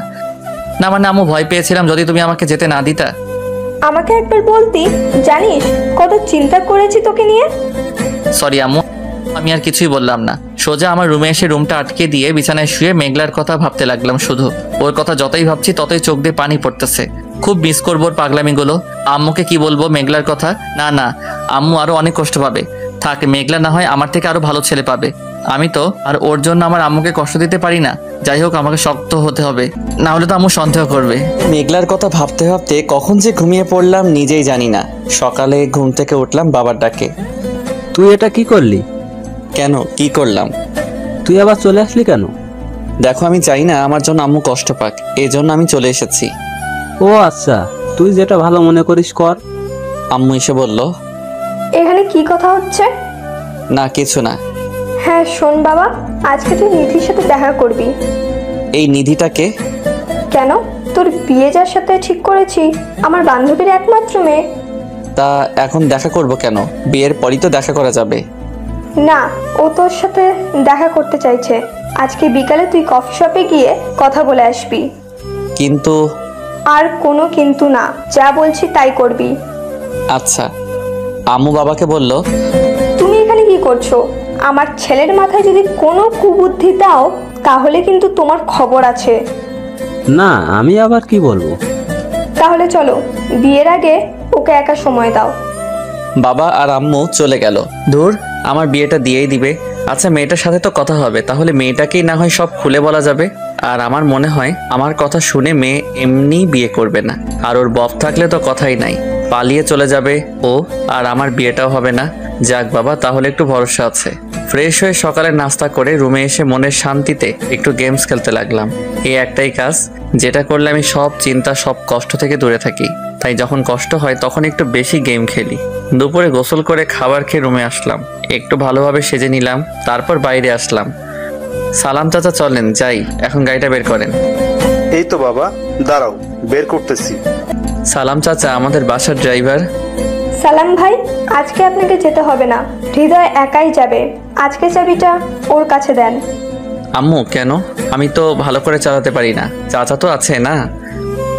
না মানে আম্মু, ভয় পেয়েছিলাম যদি তুমি আমাকে যেতে না দিতা। আমাকে একবার বলতি। জানিস কত চিন্তা করেছি তোকে নিয়ে। সরি আম্মু, আমি আর কিছুই বললাম না। সোজা আমার রুমে এসে রুমটা আটকে দিয়ে বিছানায় শুয়ে মেঘলার কথা ভাবতে লাগলাম শুধু। ওর কথা যতই ভাবছি ততই চোখ দিয়ে পানি পড়তেছে। খুব মিস করবো ওর পাগলামিগুলো। আম্মুকে কি বলবো মেঘলার কথা? না না, আম্মু আরো অনেক কষ্ট পাবে। থাক, মেঘলা না হয় আমার থেকে আরো ভালো ছেলে পাবে। আমি তো আর ওর জন্য আমার আম্মুকে কষ্ট দিতে পারি না। যাই হোক, আমাকে শক্ত হতে হবে, না হলে তো আম্মু সন্দেহ করবে। মেঘলার কথা ভাবতে ভাবতে কখন যে ঘুমিয়ে পড়লাম নিজেই জানি না। সকালে ঘুম থেকে উঠলাম বাবার ডাকে। তুই এটা কি করলি? কেন, কি করলাম? তুই আবার চলে আসলি কেন? দেখো, আমি চাই না আমার জন্য আম্মু কষ্ট পাক, এই জন্য আমি চলে এসেছি। ও আচ্ছা, তুই যেটা ভালো মনে করিস কর। আম্মু এসে বলল, এখানে কি কথা হচ্ছে? না কিছু না। হ্যাঁ শোন বাবা, আজকে তুই নিধির সাথে দেখা করবি। এই নিধিটাকে? কেন, তোর বিয়ে যার সাথে ঠিক করেছি, আমার বান্ধবীর একমাত্র মেয়ে। তা এখন দেখা করব কেন? বিয়ের পরই তো দেখা করা যাবে। না, ও তোর সাথে দেখা করতে চাইছে। আজকে বিকালে তুই কফি শপে গিয়ে কথা বলে আসবি। কিন্তু আর কোনো কিন্তু না, যা বলছি তাই করবি। আচ্ছা। আম্মু বাবাকে বলল, তুমি এখানে কি করছো? আমার ছেলের মাথায় যদি কোনো কুবুদ্ধি দাও তাহলে কিন্তু তোমার খবর আছে। না, আমি আবার কি বলবো? তাহলে চলো, বিয়ের আগে ওকে একা সময় দাও। বাবা আর আম্মু চলে গেল। ধুর, আমার বিয়েটা দিয়েই দিবে। আচ্ছা, মেয়েটার সাথে তো কথা হবে, তাহলে মেয়েটাকেই না হয় সব খুলে বলা যাবে। আর আমার মনে হয় আমার কথা শুনে মেয়ে এমনি বিয়ে করবে না। আর ওর বফ থাকলে তো কথাই নাই, পালিয়ে চলে যাবে ও, আর আমার বিয়েটাও হবে না। যাক বাবা, তাহলে একটু ভরসা আছে। ফ্রেশ হয়ে সকালে নাস্তা করে রুমে এসে মনের শান্তিতে একটু গেমস খেলতে লাগলাম। এই একটাই কাজ যেটা করলে আমি সব চিন্তা সব কষ্ট থেকে দূরে থাকি। তাই যখন কষ্ট হয় তখন একটু বেশি গেম খেলি। দুপুরে গোসল করে খাবার খেয়ে রুমে আসলাম, একটু ভালোভাবে সেজে নিলাম, তারপর বাইরে আসলাম। সালাম চাচা, চলেন যাই, এখন গাড়িটা বের করেন। এই তো বাবা, দাঁড়াও, বের করতেছি। সালাম চাচা আমাদের বাসার ড্রাইভার। সালাম ভাই, আজকে আপনাকে যেতে হবে না, হৃদয় একাই যাবে। আজকে চাবিটা ওর কাছে দেন। আম্মু কেন? আমি তো ভালো করে চালাতে পারি না, চাচা তো আছে না।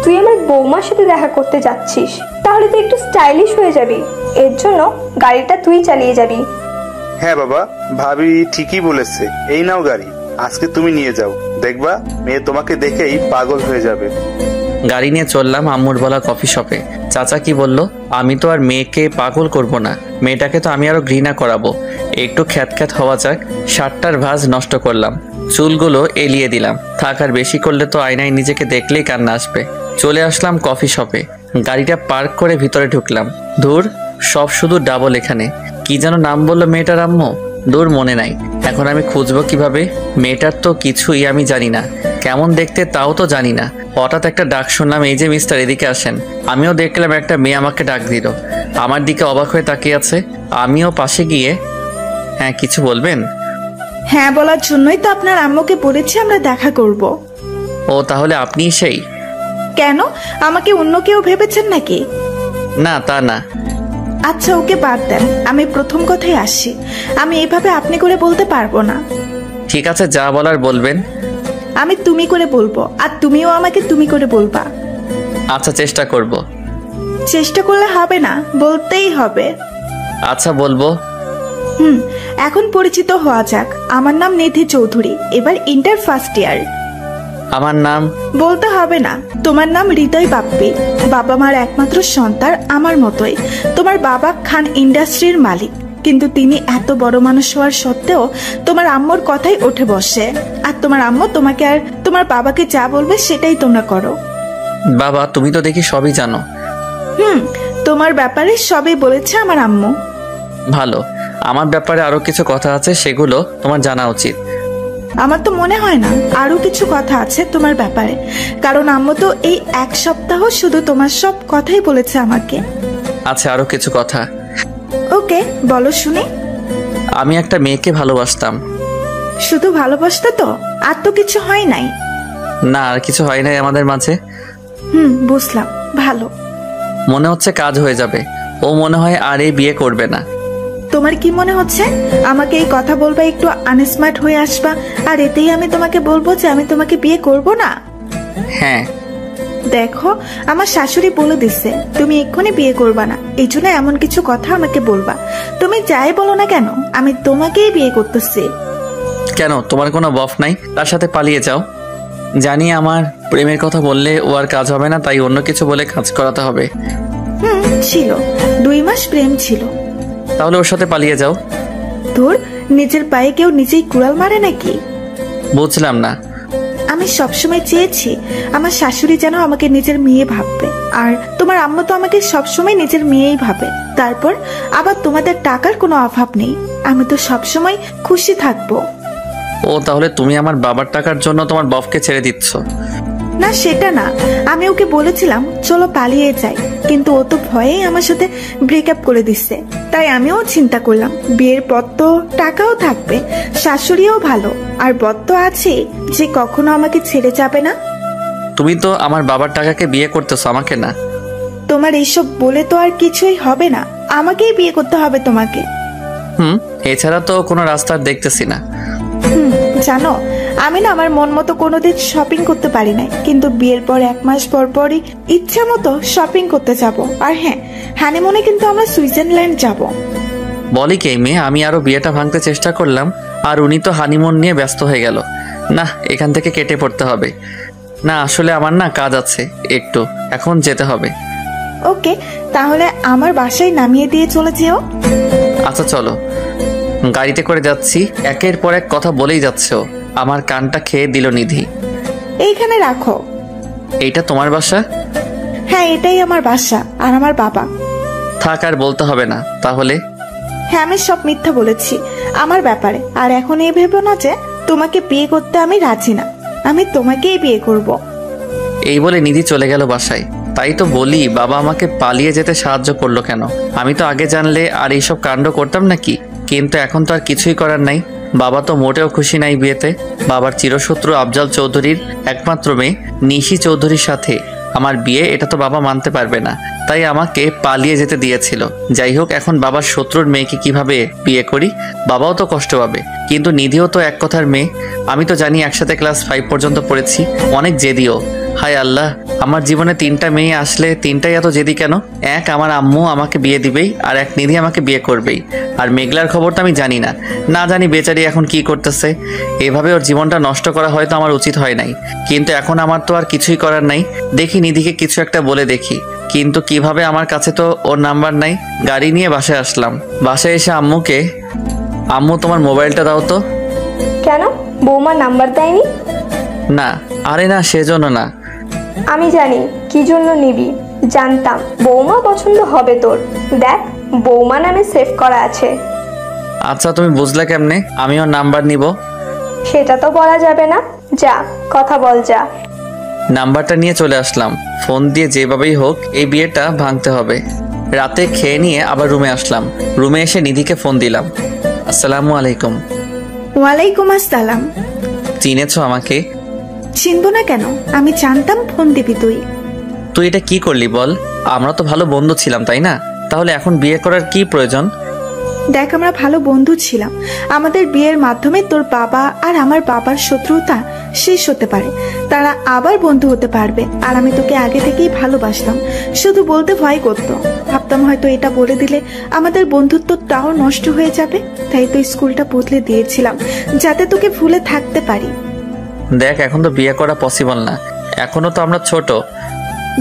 তুই আমার বৌমার সাথে দেখা করতে যাচ্ছিস, তাহলে তুই একটু স্টাইলিশ হয়ে যাবি। এর জন্য গাড়িটা তুই চালিয়ে যাবি। হ্যাঁ বাবা, ভাবি ঠিকই বলেছে। এই নাও গাড়ি, আজকে তুমি নিয়ে যাও, দেখবা মেয়ে তোমাকে দেখেই পাগল হয়ে যাবে। গাড়ি নিয়ে চললাম আম্মুর বলা কফি শপে। চাচা কি বলল, আমি তো আর মেয়েকে পাগল করব না, মেয়েটাকে তো আমি আরো ঘৃণা করাবো। একটু খ্যাত খ্যাত হওয়া যাক। শার্টটার ভাঁজ নষ্ট করলাম, চুলগুলো এলিয়ে দিলাম। থাক, আর বেশি করলে তো আয়নায় নিজেকে দেখলেই কান্না আসবে। চলে আসলাম কফি শপে, গাড়িটা পার্ক করে ভিতরে ঢুকলাম। ধুর, সব শুধু ডাবল। এখানে কি যেন নাম বললো মেয়েটার আম্মু, দূর মনে নাই। এখন আমি খুঁজবো কিভাবে? মেয়েটার তো কিছুই আমি জানি না, কেমন দেখতে তাও তো জানি না। হঠাৎ একটা ডাক শুনলাম, এই যে মিস্টার, এদিকে আসেন। আমিও দেখলাম একটা মেয়ে আমাকে ডাক দিল, আমার দিকে অবাক হয়ে তাকিয়ে আছে। আমিও পাশে গিয়ে, হ্যাঁ কিছু বলবেন? হ্যাঁ বলার জন্যই তো আপনার আম্মুকে বলেছি আমরা দেখা করব। ও, তাহলে আপনিই সেই? কেন, আমাকে অন্য কেউ ভেবেছেন নাকি? না, তা না। আচ্ছা ওকে বাদ দেন, আমি প্রথম কথাই আসি। আমি এইভাবে আপনি করে বলতে পারবো না। ঠিক আছে, যা বলার বলবেন। আমি তুমি করে বলবো, আর তুমিও আমাকে তুমি করে বলবা। আচ্ছা, চেষ্টা করব। চেষ্টা করলে হবে না, বলতেই হবে। আচ্ছা, বলবো। এখন পরিচিত হওয়া যাক। আমার নাম নিধি চৌধুরী, এবার ইন্টার ফার্স্ট ইয়ার। আমার নাম? বলতে হবে না, তোমার নাম হৃদয় বাপ্পি। বাবা মার একমাত্র সন্তান, আমার মতোই। তোমার বাবা খান ইন্ডাস্ট্রির মালিক, কিন্তু তিনি এত বড় মানুষ হওয়ার সত্ত্বেও তোমার আম্মুর কথাই ওঠে বসে। আর তোমার আম্মু তোমাকে আর তোমার বাবাকে যা বলবে সেটাই তোমরা করো। বাবা, তুমি তো দেখি সবই জানো। তোমার ব্যাপারে সবই বলেছে আমার আম্মু। ভালো, আমার ব্যাপারে আরো কিছু কথা আছে, সেগুলো তোমার জানা উচিত। আমার তো মনে হয় না, আরো কিছু কথা আছে তোমার ব্যাপারে, কারণ আম্মু তো এই এক সপ্তাহ শুধু তোমার সব কথাই বলেছে আমাকে। আচ্ছা, আরো কিছু কথা। ওকে, বলো শুনি। আমি একটা মেয়েকে ভালোবাসতাম। শুধু ভালোবাসতে তো, আর তো কিছু হয় নাই? না, আর কিছু হয় নাই আমাদের মাঝে। বুঝলাম, ভালো। মনে হচ্ছে কাজ হয়ে যাবে। ও মনে হয় আর এই বিয়ে করবে না। তোমার কি মনে হচ্ছে আমাকে এই কথা বলবা একটু আনস্মার্ট হয়ে আসবা, আর এতেই আমি তোমাকে বলবো যে আমি তোমাকে বিয়ে করব না? হ্যাঁ। দেখো, আমার শাশুড়ি বলে দিচ্ছে তুমি এক্ষুনি বিয়ে করবা না, এই জন্য এমন কিছু কথা আমাকে বলবা। তুমি যাই বলো না কেন, আমি তোমাকেই বিয়ে করতেছি। কেন, তোমার কোনো বফ নাই? তার সাথে পালিয়ে যাও। জানি আমার প্রেমের কথা বললে ও আর কাজ হবে না, তাই অন্য কিছু বলে কাজ করাতে হবে। ছিল, 2 মাস প্রেম ছিল। তাহলে ওর সাথে পালিয়ে যাও। তোর নিজের পায়ে কেউ নিজেই কুড়াল মারে নাকি? বুঝলাম না। আমি সবসময় চেয়েছি আমার শাশুড়ি যেন আমাকে নিজের মেয়ে ভাববে, আর তোমার আম্মু তো আমাকে সবসময় নিজের মেয়েই ভাবে। তারপর আবার তোমাদের টাকার কোনো অভাব নেই, আমি তো সবসময় খুশি থাকবো। ও, তাহলে তুমি আমার বাবার টাকার জন্য তোমার বফকে ছেড়ে দিচ্ছ? না সেটা না, আমি ওকে বলেছিলাম চলো পালিয়ে যাই, কিন্তু ও তো ভয়েই আমার সাথে ব্রেকআপ করে দিচ্ছে। তাই আমিও চিন্তা করলাম বিয়ের পর তো টাকাও থাকবে, শাশুড়িও ভালো, আর বর তো আছে যে কখনো আমাকে ছেড়ে যাবে না। তুমি তো আমার বাবার টাকাকে বিয়ে করতেছো, আমাকে না। তোমার এইসব বলে তো আর কিছুই হবে না, আমাকেই বিয়ে করতে হবে তোমাকে। এছাড়া তো কোনো রাস্তা দেখতেছি না। জানো, আমি না আমার মন মতো কোনোদিন শপিং করতে পারি নাই, কিন্তু বিয়ের পর 1 মাস পর পরই ইচ্ছা মতো শপিং করতে যাব। আর হ্যাঁ, হানিমুনে কিন্তু আমরা সুইজারল্যান্ড যাব। বলি কে মেয়ে, আমি আরো বিয়েটা ভাঙতে চেষ্টা করলাম আর উনি তো হানিমুন নিয়ে ব্যস্ত হয়ে গেল। না, এখান থেকে কেটে পড়তে হবে। না আসলে আমার না কাজ আছে একটু, এখন যেতে হবে। ওকে, তাহলে আমার বাসায় নামিয়ে দিয়ে চলে যেও। আচ্ছা চলো। গাড়িতে করে যাচ্ছি, একের পর এক কথা বলেই যাচ্ছে ও। আমার কানটা খেয়ে দিল নিধি। এইখানে রাখো। এইটা তোমার বাসা? হ্যাঁ, এটাই আমার বাসা আর আমার বাবা। থাক, আর বলতে হবে না তাহলে। হ্যাঁ, আমি সব মিথ্যা বলেছি আমার ব্যাপারে। আর এখন এই ভেবো না যে তোমাকে বিয়ে করতে আমি রাজি না, আমি তোমাকেই বিয়ে করব। এই বলে নিধি চলে গেল বাসায়। তাই তো বলি, বাবা আমাকে পালিয়ে যেতে সাহায্য করলো কেন? আমি তো আগে জানলে আর এইসব কাণ্ড করতাম নাকি? কিন্তু এখন তো আর কিছুই করার নাই। বাবা তো মোটেও খুশি নাই বিয়েতে। বাবার চিরশত্রু আফজাল চৌধুরীর একমাত্র মেয়ে নিশি চৌধুরীর সাথে আমার বিয়ে, এটা তো বাবা মানতে পারবে না। তাই আমাকে পালিয়ে যেতে দিয়েছিল। যাই হোক, এখন বাবার শত্রুর মেয়েকে কিভাবে বিয়ে করি? বাবাও তো কষ্ট পাবে, কিন্তু নিধিও তো এক কথার মেয়ে। আমি তো জানি একসাথে ক্লাস 5 পর্যন্ত পড়েছি। অনেক জেদিও। হায় আল্লাহ, আমার জীবনে 3টা মেয়ে আসলে 3টাই এত জেদি কেন? এক আমার আম্মু আমাকে বিয়ে দিবেই, আর এক নিধি আমাকে বিয়ে করবেই। আর মেঘলার খবর তো আমি জানি না, না জানি বেচারি এখন কি করতেছে। এভাবে ওর জীবনটা নষ্ট করা হয়তো আমার উচিত হয় নাই, কিন্তু এখন আমার তো আর কিছুই করার নাই। দেখি নিধিকে কিছু একটা বলে দেখি, কিন্তু কিভাবে? আমার কাছে তো ওর নাম্বার নাই। গাড়ি নিয়ে বাসায় আসলাম। বাসায় এসে আম্মুকে, আম্মু তোমার মোবাইলটা দাও তো। কেন, বৌমা নাম্বার দেয়নি? না, আরে না, সেজন্য না। আমি জানি কি জন্য নিবি, জানতাম বৌমা পছন্দ হবে তোর। দেখ, বৌমা নামে সেভ করা আছে। আচ্ছা, তুমি বুঝলে কেমনে আমি ওর নাম্বার নিব? সেটা তো বলা যাবে না, যা কথা বল যা। নাম্বারটা নিয়ে চলে আসলাম। ফোন দিয়ে যেভাবেই হোক এই বিয়েটা ভাঙতে হবে। রাতে খেয়ে নিয়ে আবার রুমে আসলাম। রুমে এসে নিধিকে ফোন দিলাম। আসসালামু আলাইকুম। ওয়ালাইকুম আসসালাম। চিনেছো আমাকে? চিনবো না কেন, আমি জানতাম ফোন দিবি তুই। তুই এটা কি করলি বল? আমরা তো ভালো বন্ধু ছিলাম, তাই না? তাহলে এখন বিয়ে করার কি প্রয়োজন? দেখ, আমরা ভালো বন্ধু ছিলাম। আমাদের বিয়ের মাধ্যমে তোর বাবা আর আমার বাবার শত্রুতা শেষ হতে পারে, তারা আবার বন্ধু হতে পারবে। আর আমি তোকে আগে থেকেই ভালোবাসতাম, শুধু বলতে ভয় করতো। ভাবতাম হয়তো এটা বলে দিলে আমাদের বন্ধুত্বটাও নষ্ট হয়ে যাবে, তাই তো স্কুলটা বদলে দিয়েছিলাম যাতে তোকে ভুলে থাকতে পারি। দেখ, এখন তো বিয়ে করা পসিবল না, এখনো তো আমরা ছোট।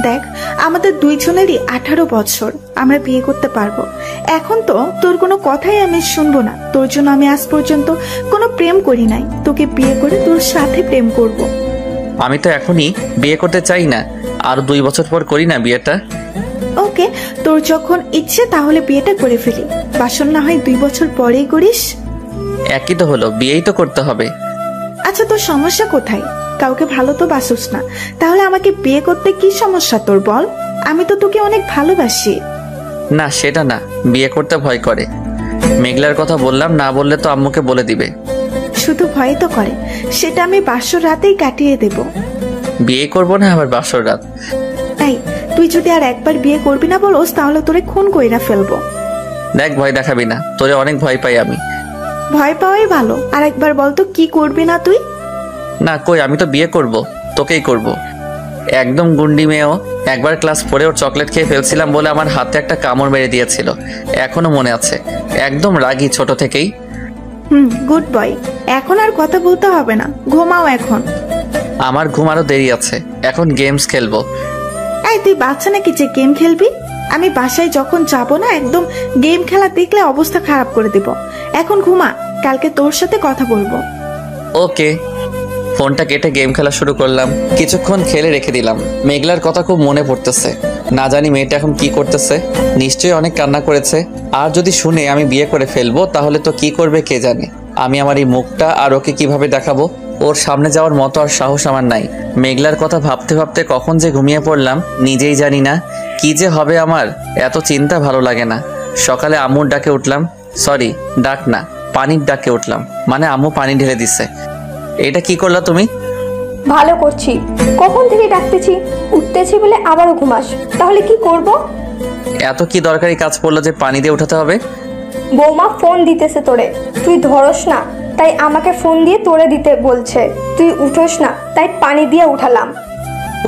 দেখ, আমাদের দুইজনেরই 18 বছর, আমরা বিয়ে করতে পারবো। এখন তো তোর কোনো কথাই আমি শুনবো না। তোর জন্য আমি আজ পর্যন্ত কোনো প্রেম করি নাই, তোকে বিয়ে করে তোর সাথে প্রেম করব। আমি তো এখনই বিয়ে করতে চাই না, আর 2 বছর পর করি না বিয়েটা। ওকে, তোর যখন ইচ্ছে তাহলে বিয়েটা করে ফেলি। বাসন না হয় 2 বছর পরেই করিস। একই তো হলো, বিয়েই তো করতে হবে। আচ্ছা, তোর সমস্যা কোথায়? কাউকে ভালো তো বাসুস না, তাহলে আমাকে বিয়ে করতে কি সমস্যা তোর বল? আমি তো তোকে অনেক ভালোবাসি। না, সেটা না, বিয়ে করতে ভয় করে। মেঘলার কথা বললাম, না বললে তো আম্মুকে বলে দিবে। শুধু ভয় তো করে, সেটা আমি বাসর রাতেই কাটিয়ে দেব। বিয়ে করবো না আবার বাসর রাত? তাই তুই যদি আর একবার বিয়ে করবি না বলোস, তাহলে তোরে খুন কইরা ফেলবো। দেখ, ভয় দেখাবি না, তোরে অনেক ভয় পাই আমি। ভয় পাওয়াই ভালো। আর একবার বলতো কি করবি না তুই? না কই, আমি তো বিয়ে করব, তোকেই করব। একদম গুন্ডি মেয়েও। একবার ক্লাস 4 ওর চকলেট খেয়ে ফেলছিলাম বলে আমার হাতে একটা কামড় মেরে দিয়েছিল, এখনো মনে আছে। একদম রাগী ছোট থেকেই। Good boy. এখন আর কথা বলতে হবে না, ঘুমাও এখন। আমার ঘুম আরো দেরি আছে, এখন গেমস খেলবো। এই, তুই বাচ্চা নাকি যে গেম খেলবি? আমি বাসায় যখন যাব না, একদম গেম খেলা দেখলে অবস্থা খারাপ করে দেব। এখন ঘুমা, কালকে তোর সাথে কথা বলবো। ওকে। ফোনটা কেটে গেম খেলা শুরু করলাম। কিছুক্ষণ খেলে রেখে দিলাম। মেঘলার কথা খুব মনে পড়তেছে। না জানি মেয়েটা এখন কি করতেছে, নিশ্চয়ই অনেক কান্না করেছে। আর যদি শুনে আমি বিয়ে করে ফেলবো, তাহলে তো কি করবে কে জানে। আমি আমার এই মুখটা আর ওকে কিভাবে দেখাবো? ওর সামনে যাওয়ার মতো আর সাহস আমার নাই। মেঘলার কথা ভাবতে ভাবতে কখন যে ঘুমিয়ে পড়লাম নিজেই জানি না। কি যে হবে আমার, এত চিন্তা ভালো লাগে না। সকালে আম্মুর ডাকে উঠলাম, সরি ডাক না, পানির ডাকে উঠলাম, মানে আম্মু পানি ঢেলে দিছে। এটা কি করলা তুমি? ভালো করছি, কখন থেকে ডাকতেছি, উঠতেছি বলে আবারও ঘুমাস, তাহলে কি করব? এত কি দরকারি কাজ পড়লো যে পানি দিয়ে উঠাতে হবে? বৌমা ফোন দিতেছে তোরে, তুই ধরস না, তাই আমাকে ফোন দিয়ে তোরে দিতে বলছে। তুই উঠোস না, তাই পানি দিয়ে উঠালাম।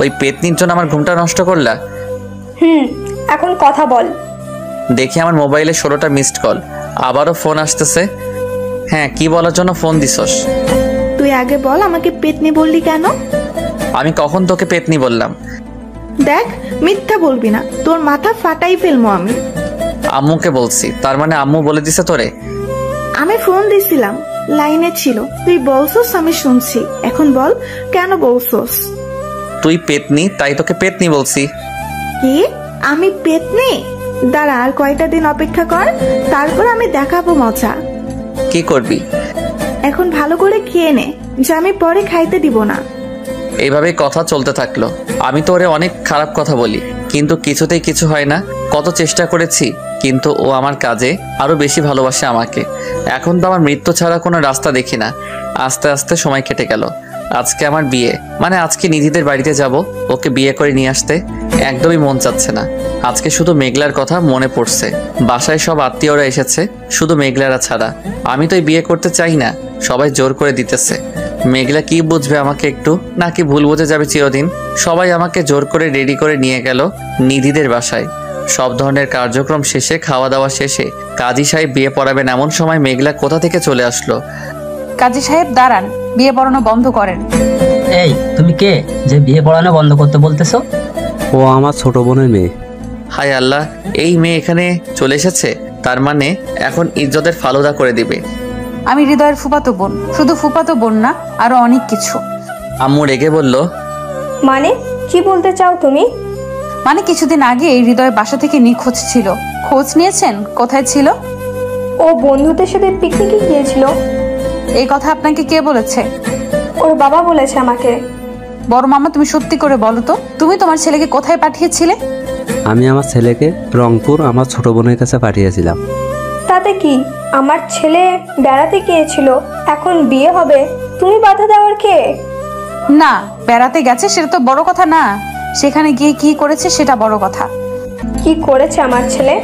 ওই পেতনির জন্য আমার ঘুমটা নষ্ট করলা? এখন কথা বল। দেখি আমার মোবাইলে 16টা মিসড কল, আবারও ফোন আসতেছে। হ্যাঁ, কি বলার জন্য ফোন দিছস? তুই আগে বল আমাকে পেতনি বললি কেন? আমি কখন তোকে পেতনি বললাম? দেখ, মিথ্যা বলবি না, তোর মাথা ফাটাই ফেলবো আমি। আম্মুকে বলছি, তার মানে আম্মু বলে দিছে তোরে? আমি ফোন দিছিলাম, লাইনে ছিল, তুই বলছস আমি শুনছি। এখন বল কেন বলছস? তুই পেতনি, তাই তোকে পেতনি বলছি। কি? আমি পেতনি? দাঁড়া, আর কয়টা দিন অপেক্ষা কর, তারপর আমি দেখাবো মজা। কি করবি? এখন ভালো করে খেয়ে নে, যে আমি পরে খাইতে দিব না। এইভাবেই কথা চলতে থাকলো। আমি তো ওরে অনেক খারাপ কথা বলি, কিন্তু কিছুতেই কিছু হয় না। কত চেষ্টা করেছি, কিন্তু ও আমার কাজে আরো বেশি ভালোবাসে আমাকে। এখন তো আমার মৃত্যু ছাড়া কোনো রাস্তা দেখি না। আস্তে আস্তে সময় কেটে গেল। আজকে আমার বিয়ে, মানে আজকে নিধিদের বাড়িতে যাব, ওকে বিয়ে করে নিয়ে আসতে। একদমই মন চাচ্ছে না। আজকে শুধু মেঘলার কথা মনে পড়ছে। বাসায় সব আত্মীয়রা এসেছে, শুধু মেঘলারা ছাড়া। আমি তো বিয়ে করতে চাই না, সবাই জোর করে দিতেছে। মেঘলা কি বুঝবে আমাকে একটু, নাকি ভুল বুঝে যাবে চিরদিন? সবাই আমাকে জোর করে রেডি করে নিয়ে গেল নিধিদের বাসায়। সব ধরনের কার্যক্রম শেষে, খাওয়া দাওয়া শেষে কাজী সাহেব বিয়ে পড়াবেন এমন সময় মেঘলা কোথা থেকে চলে আসলো। কাজী সাহেব দাঁড়ান, বিয়ে পড়ানো বন্ধ করেন। এই তুমি কে যে বিয়ে পড়ানো বন্ধ করতে বলতেছো? ও আমার ছোট বোনের মেয়ে। হায় আল্লাহ, এই মেয়ে এখানে চলে এসেছে, তার মানে এখন ইজ্জতের ফালুদা করে দিবে। আমি হৃদয়ের ফুফাতো বোন, শুধু ফুফাতো বোন না, আরো অনেক কিছু। আম্মু রেগে বলল, মানে কি বলতে চাও তুমি? মানে কিছুদিন আগে হৃদয় বাসা থেকে নিখোঁজ ছিল, খোঁজ নিয়েছেন কোথায় ছিল? ও বন্ধুদের সাথে পিকনিকে গিয়েছিল। এই কথা আপনাকে কে বলেছে? ওর বাবা বলেছে আমাকে। বড় মামা, তুমি সত্যি করে বলো তো, তুমি তোমার ছেলেকে কোথায় পাঠিয়েছিলে? আমি আমার ছেলেকে রংপুর আমার ছোট বোনের কাছে পাঠিয়েছিলাম। তাতে কি, আমার ছেলে বেড়াতে গিয়েছিল, এখন বিয়ে হবে, তুমি বাধা দেওয়ার কে? না, বেড়াতে গেছে সেটা তো বড় কথা না, সেখানে গিয়ে কি করেছে সেটা বড় কথা। কি করেছে আমার ছেলে?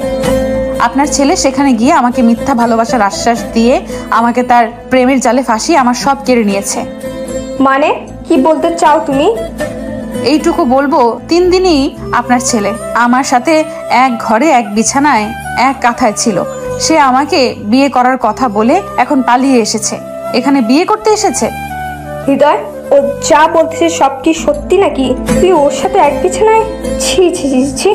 আপনার ছেলে সেখানে গিয়ে আমাকে মিথ্যা ভালোবাসার আশ্বাস দিয়ে আমাকে তার প্রেমের জালে ফাঁসিয়ে আমার সব কেড়ে নিয়েছে। মানে কি বলতে চাও তুমি? এইটুকু বলবো, 3 দিনই আপনার ছেলে আমার সাথে এক ঘরে এক বিছানায় এক কাঁথায় ছিল। সে আমাকে বিয়ে করার কথা বলে এখন পালিয়ে এসেছে, এখানে বিয়ে করতে এসেছে। হৃদয়, ও যা বলতেছে সব কি সত্যি নাকি? তুই ওর সাথে এক বিছানায়? ছি ছি ছি ছি।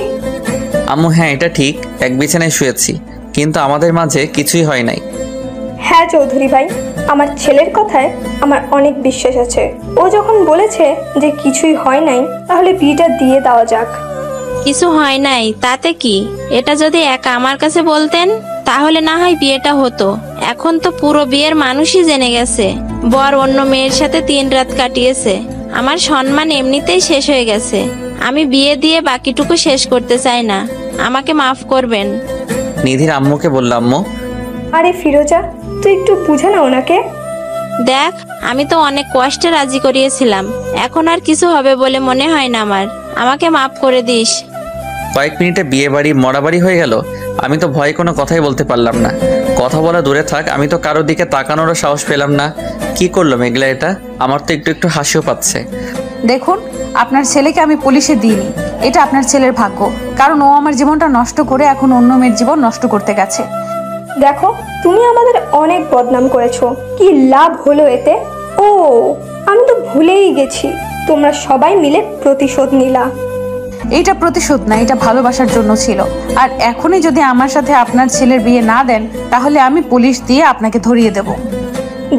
আম্মু হ্যাঁ, এটা ঠিক, এক বিছানায় শুয়েছি, কিন্তু আমাদের মাঝে কিছুই হয় নাই। হ্যাঁ চৌধুরী ভাই, আমার ছেলের কথায় আমার অনেক বিশ্বাস আছে। ও যখন বলেছে যে কিছুই হয় নাই, তাহলে বিয়েটা দিয়ে দেওয়া যাক। কিছু হয় নাই তাতে কি? এটা যদি একা আমার কাছে বলতেন তাহলে না হয় বিয়েটা হতো। এখন তো পুরো বিয়ের মানুষই জেনে গেছে বর অন্য মেয়ের সাথে 3 রাত কাটিয়েছে। আমার সম্মান এমনিতেই শেষ হয়ে গেছে। আমি বিয়ে দিয়ে বাকিটুকু শেষ করতে চাই না, আমাকে মাফ করবেন। নিধির আম্মুকে বললাম, আম্মু। আরে ফিরোজা, তুই একটু বুঝা না ওনাকে। দেখ, আমি তো অনেক কষ্টে রাজি করিয়েছিলাম, এখন আর কিছু হবে বলে মনে হয় না আমার, আমাকে মাফ করে দিস। কয়েক মিনিটে বিয়ে বাড়ি মরা বাড়ি হয়ে গেল। আমি তো ভয়ে কোনো কথাই বলতে পারলাম না। কথা বলা দূরে থাক, আমি তো কারোর দিকে তাকানোরও সাহস পেলাম না। কি করলো মেঘলা এটা? আমার তো একটু একটু হাসিও পাচ্ছে। দেখুন, আপনার ছেলেকে আমি পুলিশে দিইনি, এটা আপনার ছেলের ভাগ্য, কারণ ও আমার জীবনটা নষ্ট করে এখন অন্য মেয়ের জীবন নষ্ট করতে গেছে। দেখো, তুমি আমাদের অনেক বদনাম করেছো, কি লাভ হলো এতে? ও, আমি তো ভুলেই গেছি, তোমরা সবাই মিলে প্রতিশোধ নিলা। এইটা প্রতিশোধ না, এটা ভালোবাসার জন্য ছিল। আর এখনই যদি আমার সাথে আপনার ছেলের বিয়ে না দেন, তাহলে আমি পুলিশ দিয়ে আপনাকে ধরিয়ে দেব।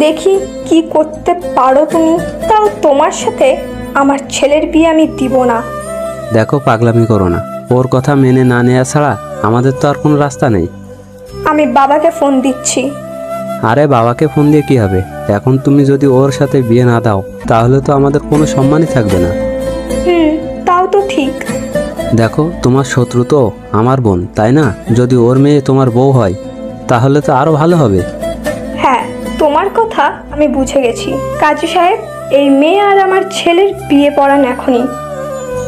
দেখি কি করতে পারো তুমি। তাও তোমার সাথে আমার ছেলের বিয়ে আমি দিব না। দেখো, পাগলামি করো না, ওর কথা মেনে না নেওয়া ছাড়া আমাদের তো আর কোনো রাস্তা নেই। আমি বাবাকে ফোন দিচ্ছি। আরে বাবাকে ফোন দিয়ে কি হবে? এখন তুমি যদি ওর সাথে বিয়ে না দাও তাহলে তো আমাদের কোনো সম্মানই থাকবে না। তাও তো ঠিক। দেখো, তোমার শত্রু তো আমার বোন, তাই না? যদি ওর মেয়ে তোমার বউ হয় তাহলে তো আরো ভালো হবে। হ্যাঁ, তোমার কথা আমি বুঝে গেছি। কাজী সাহেব, এই মেয়ে আর আমার ছেলের বিয়ে পড়ান এখনই।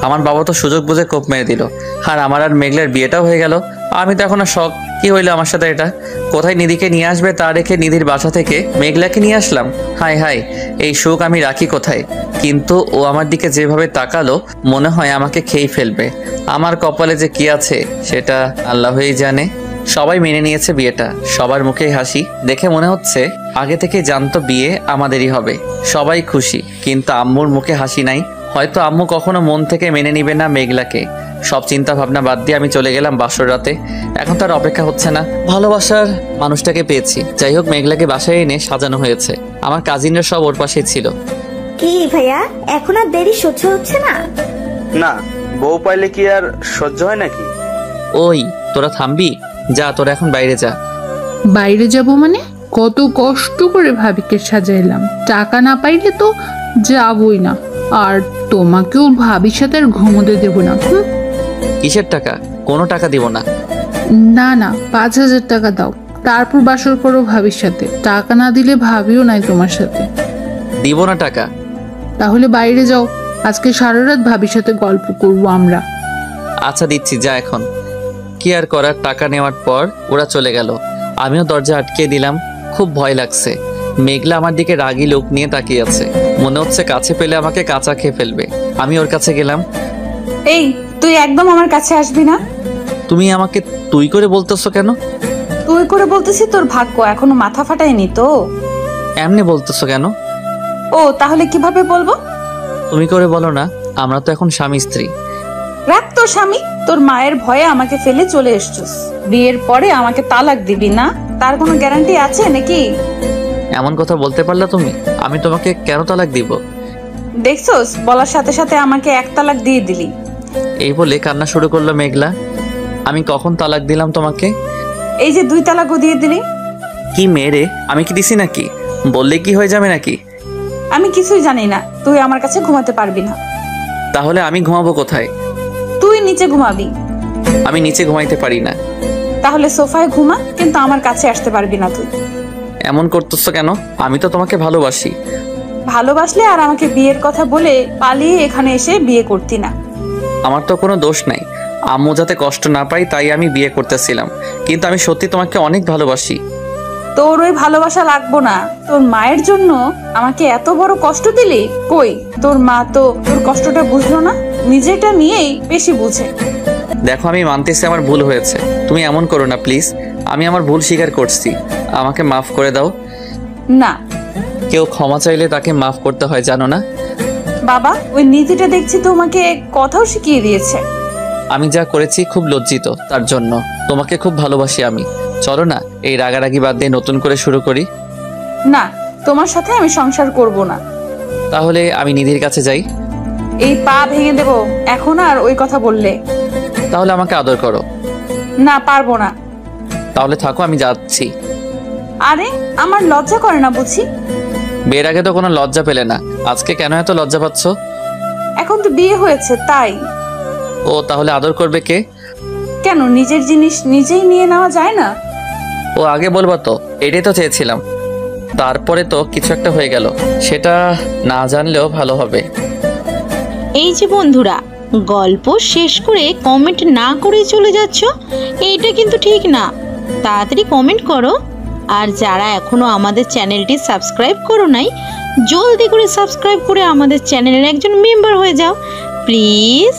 আমার বাবা তো সুযোগ বুঝে কোপ মেরে দিল, আর আমার আর মেঘলার বিয়েটাও হয়ে গেল। আমি তো এখনো শখ, কি হইলো আমার সাথে এটা? কোথায় নিধিকে নিয়ে আসবে তা রেখে নিধির বাসা থেকে মেঘলাকে নিয়ে আসলাম। হাই হাই, এই সুখ আমি রাখি কোথায়? কিন্তু ও আমার দিকে যেভাবে তাকালো মনে হয় আমাকে খেয়ে ফেলবে। আমার কপালে যে কি আছে সেটা আল্লাহই জানে। সবাই মেনে নিয়েছে বিয়েটা, সবার মুখেই হাসি দেখে মনে হচ্ছে আগে থেকে জানতো বিয়ে আমাদেরই হবে। সবাই খুশি, কিন্তু আম্মুর মুখে হাসি নাই। হয়তো আম্মু কখনো মন থেকে মেনে নিবে না মেঘলাকে। সব চিন্তা ভাবনা বাদ দিয়ে আমি চলে গেলাম বাসর রাতে। এখন তার অপেক্ষা হচ্ছে না, ভালোবাসার মানুষটাকে পেয়েছি। যাই হোক, মেঘলাকে বাসায় এনে সাজানো হয়েছে। আমার কাজিনরা সব ওর পাশেই ছিল। কি ভাইয়া, এখন আর দেরি সহ্য হচ্ছে না? না, বউ পাইলে কি আর সহ্য হয় নাকি? ওই তোরা থামবি? যা, তোরা এখন বাইরে যা। বাইরে যাব মানে? কত কষ্ট করে ভাবিকে সাজাইলাম, টাকা না পাইলে তো যাবই না। আর তোমাকেও ভাবির সাথে আর ঘুমোতে দেবো না। কিসের টাকা? কোনো টাকা দিব না। না না, 5,000 টাকা দাও, তারপর বাসর করো ভাবির সাথে। টাকা না দিলে ভাবিও নাই তোমার সাথে। দিব না টাকা। তাহলে বাইরে যাও, আজকে সারা রাত ভাবির সাথে গল্প করবো আমরা। আচ্ছা দিচ্ছি, যা এখন। কি আর করার, টাকা নেওয়ার পর ওরা চলে গেল। আমিও দরজা আটকে দিলাম। খুব ভয় লাগছে। মেঘলা আমার দিকে রাগী লোক নিয়ে তাকিয়ে আছে, মনে হচ্ছে কাছে পেলে আমাকে কাঁচা খেয়ে ফেলবে। আমি ওর কাছে গেলাম। এই, তুই একদম আমার কাছে আসবি না। তুমি আমাকে তুই করে বলতেছো কেন? তুই করে বলতেছি, তোর ভাগ্য এখনো মাথা ফাটায়নি তো। এমনি বলতেছো কেন? ও, তাহলে কিভাবে বলবো? তুমি করে বলো না, আমরা তো এখন স্বামী স্ত্রী। রাখ তোর স্বামী, তোর মায়ের ভয়ে আমাকে ফেলে চলে এসছিস। বিয়ের পরে আমাকে তালাক দিবি না, তার কোনো গ্যারান্টি আছে নাকি? এমন কথা বলতে পারলা তুমি? আমি তোমাকে কেন তালাক দিব? দেখছস, বলার সাথে সাথে আমাকে 1 তালাক দিয়ে দিলি। এই বলে কান্না শুরু করলো মেঘলা। আমি কখন তালাক দিলাম তোমাকে? এই যে 2 তালাকও দিয়ে দিলি। কি মেরে, আমি কি দিছি নাকি? বললে কি হয়ে যাবে নাকি? আমি কিছুই জানি না, তুই আমার কাছে ঘুমাতে পারবি না। তাহলে আমি ঘুমাবো কোথায়? তুই নিচে ঘুমাবি। আমি নিচে ঘুমাইতে পারি না। তাহলে সোফায় ঘুমা, কিন্তু আমার কাছে আসতে পারবি না তুই। এমন করতেছো কেন? আমি তো তোমাকে ভালোবাসি। ভালোবাসলে আর আমাকে বিয়ের কথা বলে পালিয়ে এখানে এসে বিয়ে করতি না। আমার তো কোনো দোষ নাই, আম্মু যাতে কষ্ট না পাই তাই আমি বিয়ে করতেছিলাম। কিন্তু আমি সত্যি তোমাকে অনেক ভালোবাসি। তোর ওই ভালোবাসা লাগবো না। তোর মায়ের জন্য আমাকে এত বড় কষ্ট দিলি। কই, তোর মা তো তোর কষ্টটা বুঝলো না, নিজেটা নিয়েই বেশি বুঝে। দেখো, আমি মানতেছি আমার ভুল হয়েছে, তুমি এমন করো না প্লিজ। আমি আমার ভুল স্বীকার করছি, আমাকে মাফ করে দাও। না, কেউ ক্ষমা চাইলে তাকে মাফ করতে হয়, জানো না? বাবা, ওই নীতিটা দেখছি তোমাকে কথাও শিখিয়ে দিয়েছে। আমি যা করেছি খুব লজ্জিত তার জন্য। তোমাকে খুব ভালোবাসি আমি। চলো না, এই রাগারাগি বাদ দিয়ে নতুন করে শুরু করি। না, তোমার সাথে আমি সংসার করব না। তাহলে আমি নিধির কাছে যাই। এই পা ভেঙে দেব এখন আর ওই কথা বললে। তাহলে আমাকে আদর করো। না, পারবো না। তাহলে থাকো, আমি যাচ্ছি। আরে, আমার লজ্জা করে না বুঝি? বিয়ের আগে তো কোনো লজ্জা পেলে না, আজকে কেন এত লজ্জা পাচ্ছ? এখন তো বিয়ে হয়েছে তাই। ও, তাহলে আদর করবে কে? কেন, নিজের জিনিস নিজেই নিয়ে নেওয়া যায় না? ও, আগে বলবা তো, এটাই তো চেয়েছিলাম। তারপরে তো কিছু একটা হয়ে গেল, সেটা না জানলেও ভালো হবে। এই যে বন্ধুরা, গল্প শেষ করে কমেন্ট না করে চলে যাচ্ছ, এইটা কিন্তু ঠিক না। তাড়াতাড়ি কমেন্ট করো। আর যারা এখনো আমাদের চ্যানেলটি সাবস্ক্রাইব করো নাই, জলদি করে সাবস্ক্রাইব করে আমাদের চ্যানেলের একজন মেম্বার হয়ে যাও প্লিজ।